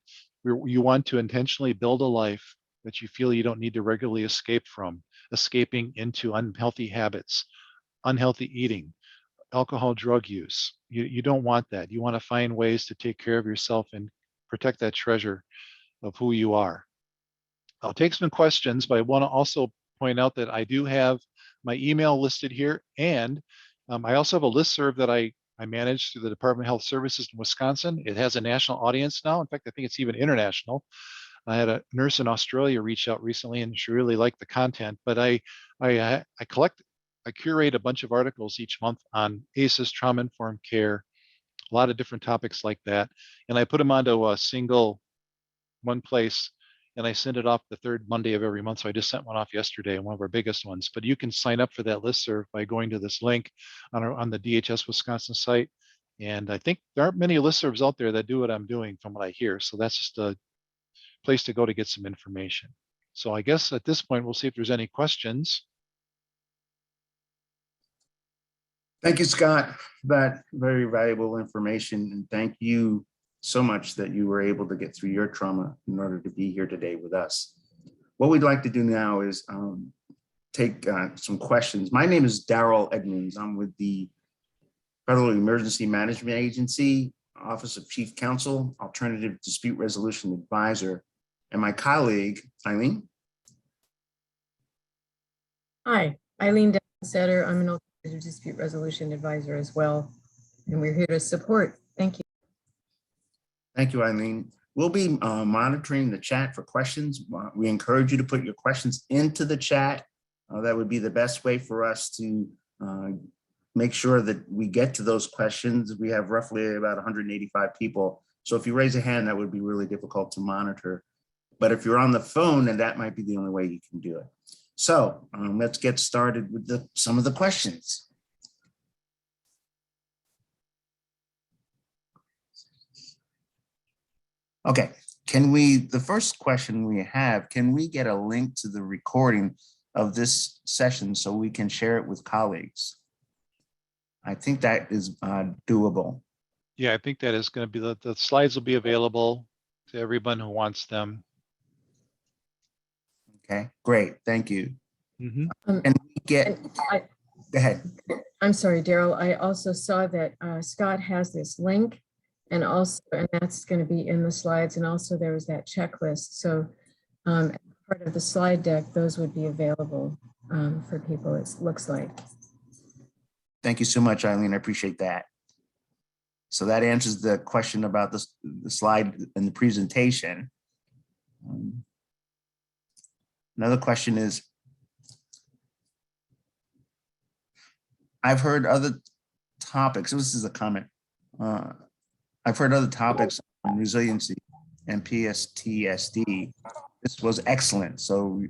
you want to intentionally build a life that you feel you don't need to regularly escape from, escaping into unhealthy habits, unhealthy eating, alcohol, drug use. You don't want that. You want to find ways to take care of yourself and protect that treasure of who you are. I'll take some questions, but I want to also point out that I do have my email listed here, and I also have a listserv that I manage through the Department of Health Services in Wisconsin. It has a national audience now. In fact, I think it's even international. I had a nurse in Australia reach out recently, and she really liked the content. But I curate a bunch of articles each month on ACEs, trauma-informed care, a lot of different topics like that, and I put them onto a single one place, and I send it off the third Monday of every month. So I just sent one off yesterday, one of our biggest ones. But you can sign up for that listserv by going to this link on the DHS Wisconsin site. And I think there aren't many listservs out there that do what I'm doing from what I hear. So that's just a place to go to get some information. So I guess at this point, we'll see if there's any questions. Thank you, Scott, for that very valuable information. And thank you so much that you were able to get through your trauma in order to be here today with us. What we'd like to do now is take some questions. My name is Daryl Edmonds. I'm with the Federal Emergency Management Agency, Office of Chief Counsel, Alternative Dispute Resolution Advisor, and my colleague, Eileen. Hi, Eileen Setter. I'm an Alternative Dispute Resolution Advisor as well, and we're here to support. Thank you. Thank you, Eileen. We'll be monitoring the chat for questions. We encourage you to put your questions into the chat. That would be the best way for us to make sure that we get to those questions. We have roughly about 185 people. So if you raise a hand, that would be really difficult to monitor. But if you're on the phone, then that might be the only way you can do it. So let's get started with some of the questions. Okay, the first question we have, can we get a link to the recording of this session so we can share it with colleagues? I think that is doable. Yeah, I think that is going to be, the slides will be available to everyone who wants them. Okay, great, thank you. Mm-hmm. And we get, go ahead. I'm sorry, Daryl. I also saw that Scott has this link, and that's going to be in the slides. And also there was that checklist. So as part of the slide deck, those would be available for people, it looks like. Thank you so much, Eileen. I appreciate that. So that answers the question about the slide and the presentation. Another question is, I've heard other topics, this is a comment. I've heard other topics on resiliency and PSTSD. This was excellent. So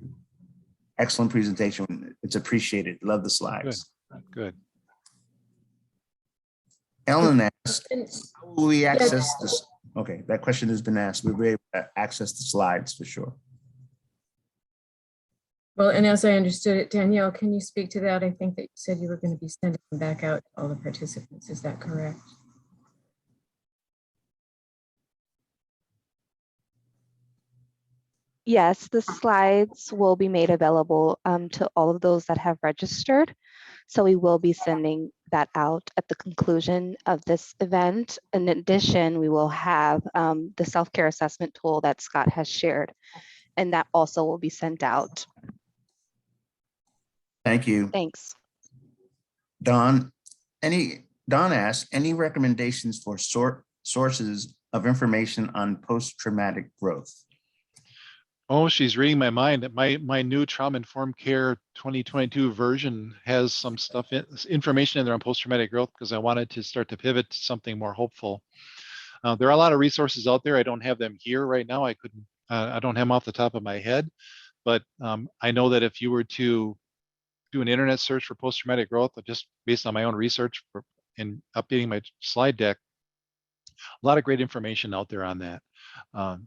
excellent presentation. It's appreciated. Love the slides. Good. Ellen asked, how will we access this? Okay, that question has been asked. We'll be able to access the slides for sure. Well, and as I understood it, Danielle, can you speak to that? I think that you said you were going to be sending them back out to all the participants. Is that correct? Yes, the slides will be made available to all of those that have registered. So we will be sending that out at the conclusion of this event. In addition, we will have the self-care assessment tool that Scott has shared, and that also will be sent out. Thank you. Thanks. Don asks, any recommendations for sources of information on post-traumatic growth? Oh, she's reading my mind. My new trauma-informed care 2022 version has some stuff, information in there on post-traumatic growth, because I wanted to start to pivot to something more hopeful. There are a lot of resources out there. I don't have them here right now. I don't have them off the top of my head, but I know that if you were to do an internet search for post-traumatic growth, just based on my own research and updating my slide deck, a lot of great information out there on that.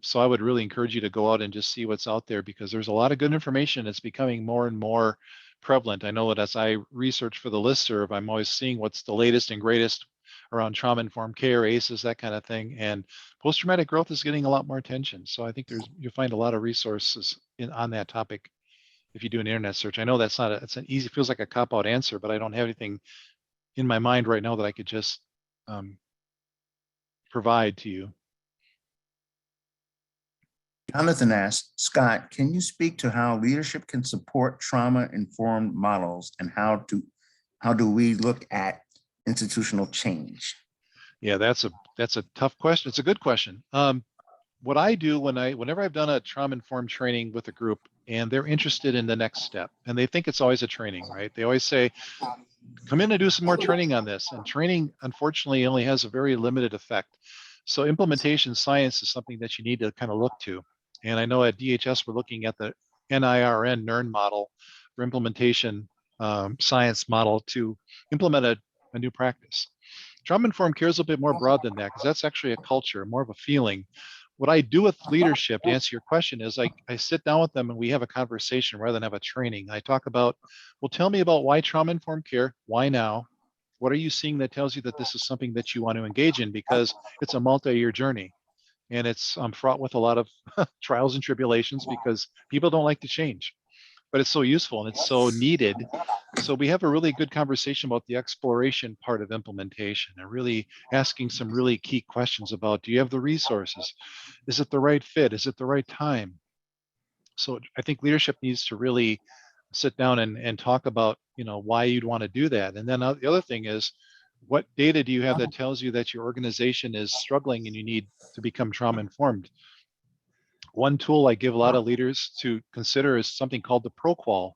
So I would really encourage you to go out and just see what's out there, because there's a lot of good information that's becoming more and more prevalent. I know that as I research for the listserv, I'm always seeing what's the latest and greatest around trauma-informed care, ACEs, that kind of thing. And post-traumatic growth is getting a lot more attention. So I think you'll find a lot of resources on that topic if you do an internet search. I know it's an easy, feels like a cop-out answer, but I don't have anything in my mind right now that I could just provide to you. Jonathan asks, Scott, can you speak to how leadership can support trauma-informed models, and how do we look at institutional change? Yeah, that's a tough question. It's a good question. What I do whenever I've done a trauma-informed training with a group and they're interested in the next step, and they think it's always a training, right? They always say, come in and do some more training on this. And training, unfortunately, only has a very limited effect. So implementation science is something that you need to kind of look to. And I know at DHS, we're looking at the NIRN model for implementation science model to implement a new practice. Trauma-informed care is a bit more broad than that, because that's actually a culture, more of a feeling. What I do with leadership, to answer your question, is I sit down with them and we have a conversation rather than have a training. I talk about, well, tell me about why trauma-informed care, why now? What are you seeing that tells you that this is something that you want to engage in? Because it's a multi-year journey, and it's fraught with a lot of trials and tribulations, because people don't like to change, but it's so useful and it's so needed. So we have a really good conversation about the exploration part of implementation, and really asking some really key questions about, do you have the resources? Is it the right fit? Is it the right time? So I think leadership needs to really sit down and talk about, why you'd want to do that. And then the other thing is, what data do you have that tells you that your organization is struggling and you need to become trauma informed? One tool I give a lot of leaders to consider is something called the ProQual,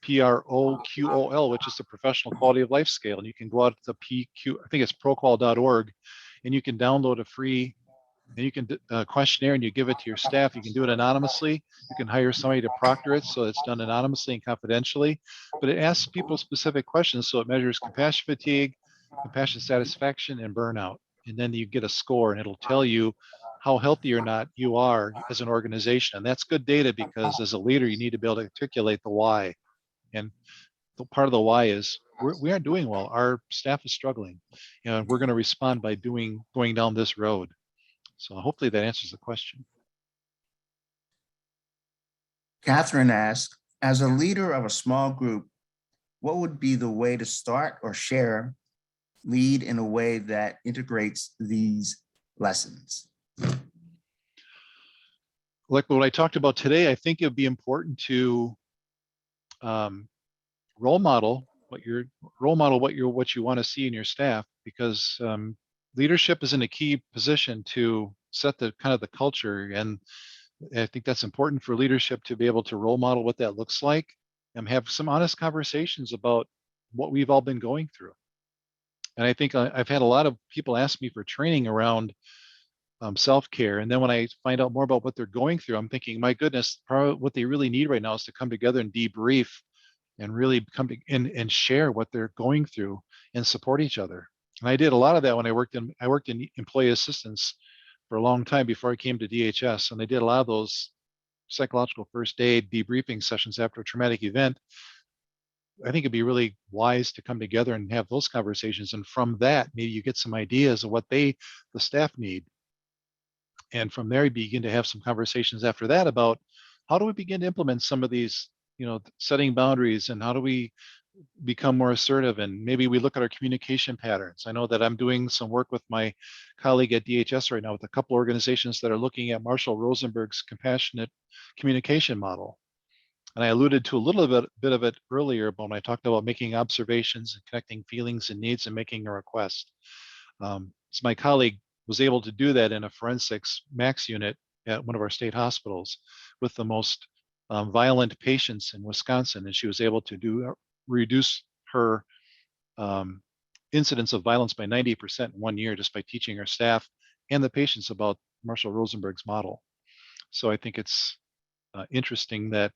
PROQOL, which is the Professional Quality of Life Scale. And you can go out to I think it's proqual.org, and you can download a free, and you can questionnaire, and you give it to your staff. You can do it anonymously. You can hire somebody to proctor it, so it's done anonymously and confidentially. But it asks people specific questions, so it measures compassion fatigue, compassion satisfaction, and burnout. And then you get a score, and it'll tell you how healthy or not you are as an organization. And that's good data, because as a leader, you need to be able to articulate the why. And the part of the why is we aren't doing well. Our staff is struggling. And we're going to respond by going down this road. So hopefully that answers the question. Catherine asks, as a leader of a small group, what would be the way to start or lead in a way that integrates these lessons? Like what I talked about today, I think it would be important to role model what you want to see in your staff, because leadership is in a key position to set the kind of the culture. And I think that's important for leadership to be able to role model what that looks like, and have some honest conversations about what we've all been going through. And I think I've had a lot of people ask me for training around self-care. And then when I find out more about what they're going through, I'm thinking, my goodness, probably what they really need right now is to come together and debrief, and really come in and share what they're going through and support each other. And I did a lot of that when I worked in employee assistance for a long time before I came to DHS. And I did a lot of those psychological first aid debriefing sessions after a traumatic event. I think it'd be really wise to come together and have those conversations. And from that, maybe you get some ideas of what the staff need. And from there, you begin to have some conversations after that about how do we begin to implement some of these, setting boundaries, and how do we become more assertive? And maybe we look at our communication patterns. I know that I'm doing some work with my colleague at DHS right now with a couple organizations that are looking at Marshall Rosenberg's compassionate communication model. And I alluded to a little bit of it earlier when I talked about making observations and connecting feelings and needs and making a request. So my colleague was able to do that in a forensics max unit at one of our state hospitals with the most violent patients in Wisconsin. And she was able to reduce her incidence of violence by 90% in 1 year just by teaching her staff and the patients about Marshall Rosenberg's model. So I think it's interesting that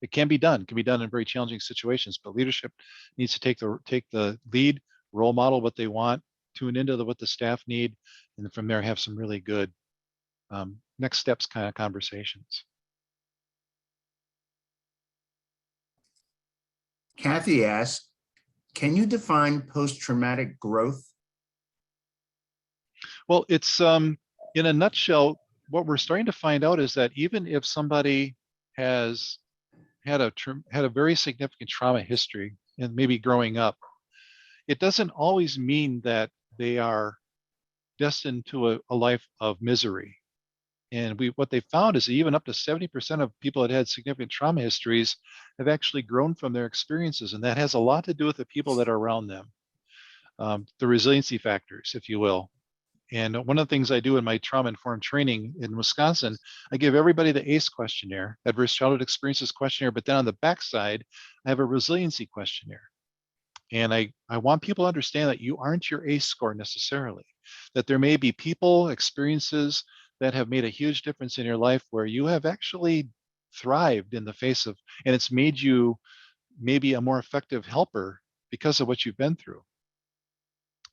it can be done. It can be done in very challenging situations, but leadership needs to take the lead, role model what they want, tune into what the staff need, and then from there have some really good next steps kind of conversations. Kathy asks, can you define post-traumatic growth? Well, it's in a nutshell, what we're starting to find out is that even if somebody has had a very significant trauma history and maybe growing up, it doesn't always mean that they are destined to a life of misery. And what they found is that even up to 70% of people that had significant trauma histories have actually grown from their experiences. And that has a lot to do with the people that are around them, the resiliency factors, if you will. And one of the things I do in my trauma-informed training in Wisconsin, I give everybody the ACE questionnaire, Adverse Childhood Experiences questionnaire, but then on the backside, I have a resiliency questionnaire. And I want people to understand that you aren't your ACE score necessarily, that there may be people, experiences that have made a huge difference in your life where you have actually thrived in the face of, and it's made you maybe a more effective helper because of what you've been through.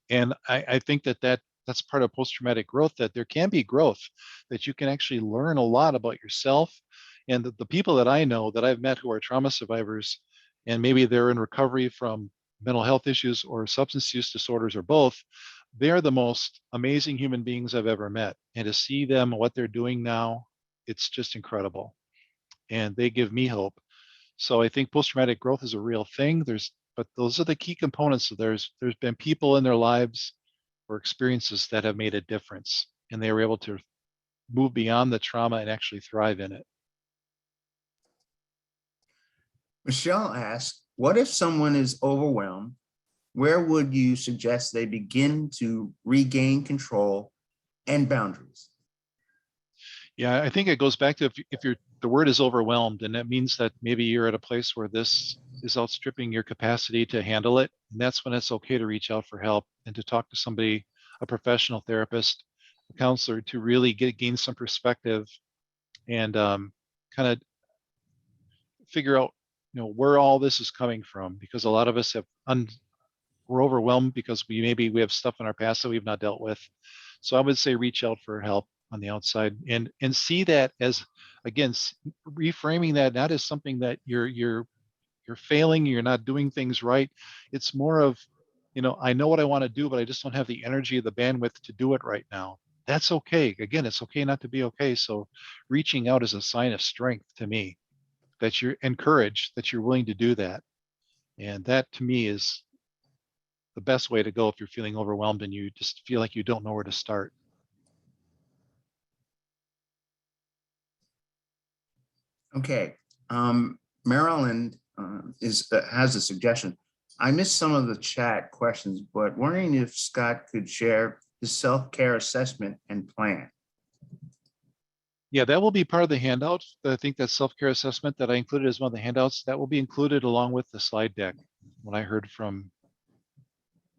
And I think that's part of post-traumatic growth, that there can be growth, that you can actually learn a lot about yourself. And the people that I know that I've met who are trauma survivors, and maybe they're in recovery from mental health issues or substance use disorders or both, they're the most amazing human beings I've ever met. And to see them, what they're doing now, it's just incredible. And they give me hope. So I think post-traumatic growth is a real thing. But those are the key components. So there's been people in their lives or experiences that have made a difference, and they were able to move beyond the trauma and actually thrive in it. Michelle asks, what if someone is overwhelmed? Where would you suggest they begin to regain control and boundaries? Yeah, I think it goes back to if the word is overwhelmed, and that means that maybe you're at a place where this is outstripping your capacity to handle it. And that's when it's okay to reach out for help and to talk to somebody, a professional therapist, a counselor, to really gain some perspective and kind of figure out, where all this is coming from. Because a lot of us we're overwhelmed because we have stuff in our past that we've not dealt with. So I would say reach out for help on the outside and see that as, again, reframing that not as something that you're failing, you're not doing things right. It's more of, I know what I want to do, but I just don't have the energy or the bandwidth to do it right now. That's okay. Again, it's okay not to be okay. So reaching out is a sign of strength to me, that you're encouraged, that you're willing to do that. And that to me is the best way to go if you're feeling overwhelmed and you just feel like you don't know where to start. Okay, Marilyn has a suggestion. I missed some of the chat questions, but wondering if Scott could share his self-care assessment and plan. Yeah, that will be part of the handout. I think that self-care assessment that I included as one of the handouts, that will be included along with the slide deck, what I heard from.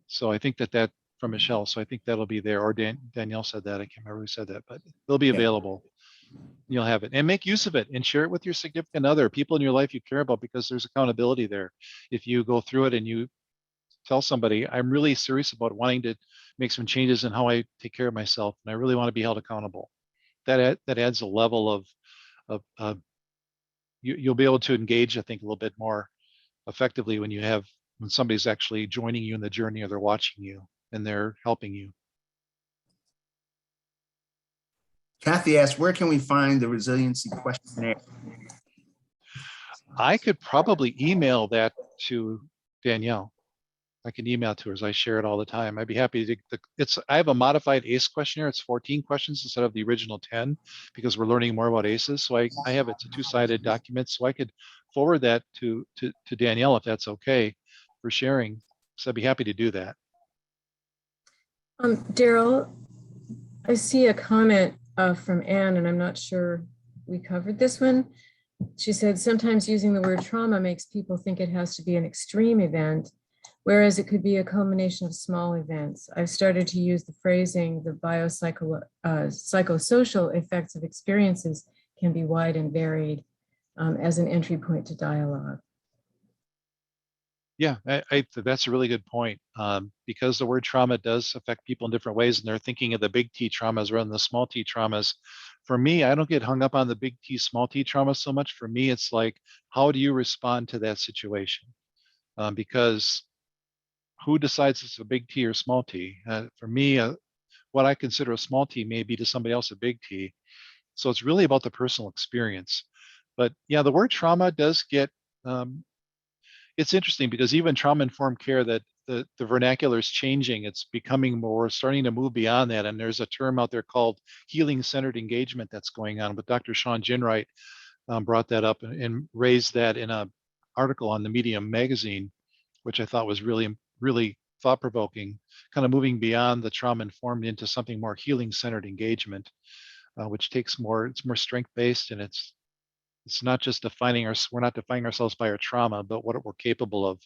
So I think that from Michelle. So I think that'll be there, or Danielle said that. I can't remember who said that, but they'll be available. You'll have it, and make use of it and share it with your significant other, people in your life you care about, because there's accountability there. If you go through it and you tell somebody, I'm really serious about wanting to make some changes in how I take care of myself, and I really want to be held accountable. That adds a level of you'll be able to engage, I think, a little bit more effectively when somebody's actually joining you in the journey, or they're watching you and they're helping you. Kathy asked, where can we find the resiliency questionnaire? I could probably email that to Danielle. I can email it to her as I share it all the time. I'd be happy to, I have a modified ACE questionnaire. It's 14 questions instead of the original 10 because we're learning more about ACEs. So I have it's a two-sided document. So I could forward that to Danielle if that's okay for sharing. So I'd be happy to do that. Daryl, I see a comment from Anne, and I'm not sure we covered this one. She said, sometimes using the word trauma makes people think it has to be an extreme event, whereas it could be a culmination of small events. I've started to use the phrasing, the psychosocial effects of experiences can be wide and varied as an entry point to dialogue. Yeah, that's a really good point. Because the word trauma does affect people in different ways, and they're thinking of the big T traumas rather than the small T traumas. For me, I don't get hung up on the big T, small T trauma so much. For me, it's like, how do you respond to that situation? Because who decides it's a big T or small T? For me, what I consider a small T may be to somebody else a big T. So it's really about the personal experience. But yeah, the word trauma does get, it's interesting because even trauma-informed care, that the vernacular is changing. It's becoming more, starting to move beyond that. And there's a term out there called healing-centered engagement that's going on. But Dr. Sean Ginwright brought that up and raised that in an article on the Medium magazine, which I thought was really, really thought-provoking, kind of moving beyond the trauma-informed into something more healing-centered engagement, which takes more, it's more strength-based, and it's not just we're not defining ourselves by our trauma, but what we're capable of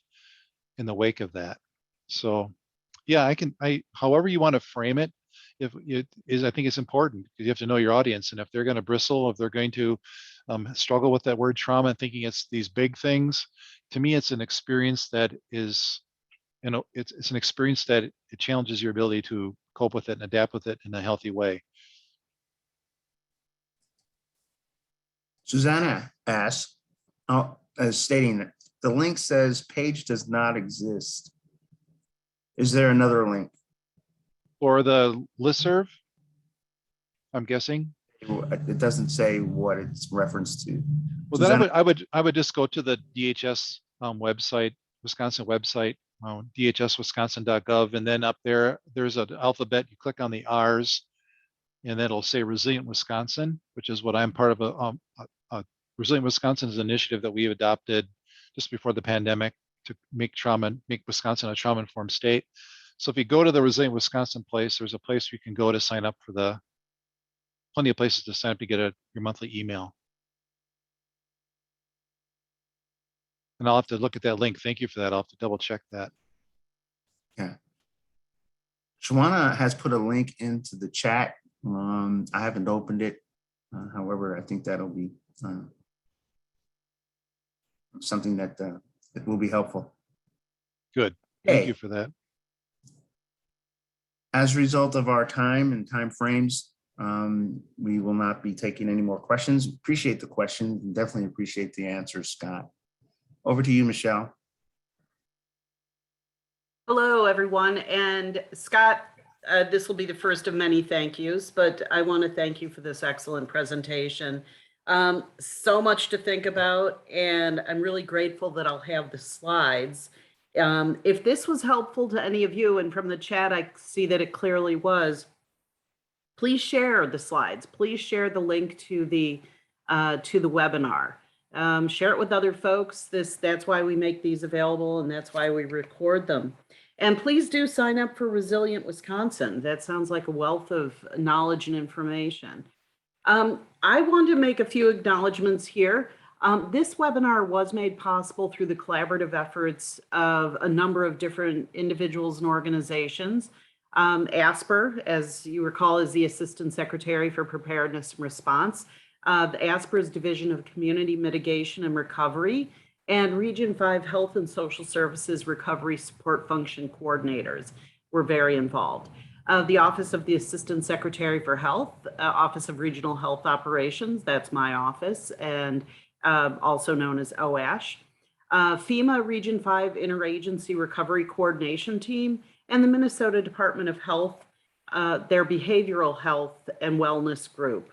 in the wake of that. So yeah, however you want to frame it, if it is, I think it's important because you have to know your audience. And if they're going to bristle, if they're going to struggle with that word trauma and thinking it's these big things, to me, it's an experience that is, it's an experience that it challenges your ability to cope with it and adapt with it in a healthy way. Susanna asks, stating that the link says page does not exist. Is there another link? For the listserv, I'm guessing. It doesn't say what it's referenced to. Well, then I would just go to the DHS website, Wisconsin website, dhswisconsin.gov, and then up there's an alphabet. You click on the R's, and then it'll say Resilient Wisconsin, which is what I'm part of. Resilient Wisconsin is an initiative that we adopted just before the pandemic to make Wisconsin a trauma-informed state. So if you go to the Resilient Wisconsin place, there's a place where you can go to sign up for plenty of places to sign up to get your monthly email. And I'll have to look at that link. Thank you for that. I'll have to double check that. Yeah. Shawana has put a link into the chat. I haven't opened it. However, I think that'll be something that will be helpful. Good. Thank you for that. As a result of our time and time frames, we will not be taking any more questions. Appreciate the questions and definitely appreciate the answers, Scott. Over to you, Michelle. Hello, everyone. And Scott, this will be the first of many thank yous, but I want to thank you for this excellent presentation. So much to think about, and I'm really grateful that I'll have the slides. If this was helpful to any of you, and from the chat, I see that it clearly was, please share the slides. Please share the link to the webinar. Share it with other folks. That's why we make these available, and that's why we record them. And please do sign up for Resilient Wisconsin. That sounds like a wealth of knowledge and information. I want to make a few acknowledgements here. This webinar was made possible through the collaborative efforts of a number of different individuals and organizations. ASPR, as you recall, is the Assistant Secretary for Preparedness and Response. The ASPR's Division of Community Mitigation and Recovery, and Region 5 Health and Social Services Recovery Support Function Coordinators were very involved. The Office of the Assistant Secretary for Health, Office of Regional Health Operations, that's my office, and also known as OASH. FEMA Region 5 Interagency Recovery Coordination Team, and the Minnesota Department of Health their behavioral health and wellness group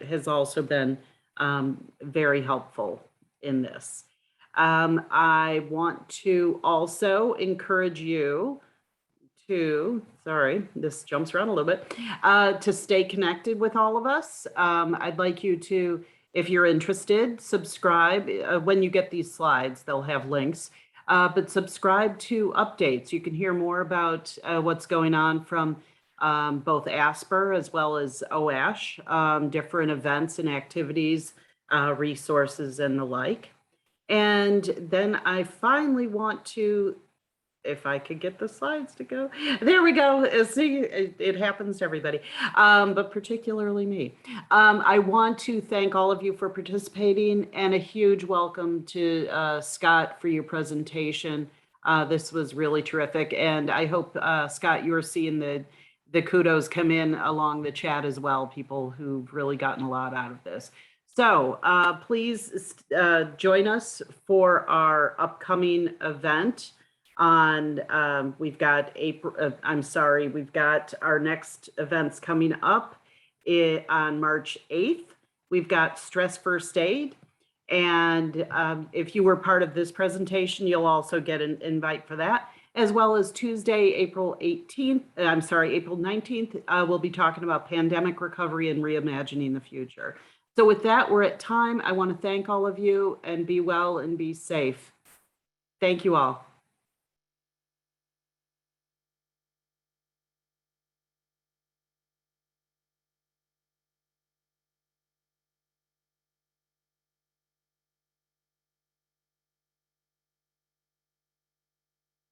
has also been very helpful in this. I want to also encourage you to, sorry, this jumps around a little bit, to stay connected with all of us. I'd like you to, if you're interested, subscribe. When you get these slides, they'll have links, but subscribe to updates. You can hear more about what's going on from both ASPR as well as OASH, different events and activities, resources and the like. And then I finally want to, if I could get the slides to go. There we go. See, it happens to everybody, but particularly me. I want to thank all of you for participating, and a huge welcome to Scott for your presentation. This was really terrific, and I hope, Scott, you're seeing the kudos come in along the chat as well, people who've really gotten a lot out of this. So please join us for our upcoming event on, we've got we've got our next events coming up on March 8th. We've got Stress First Aid. And if you were part of this presentation, you'll also get an invite for that, as well as Tuesday, April 19th, we'll be talking about pandemic recovery and reimagining the future. So with that, we're at time. I want to thank all of you, and be well and be safe. Thank you all.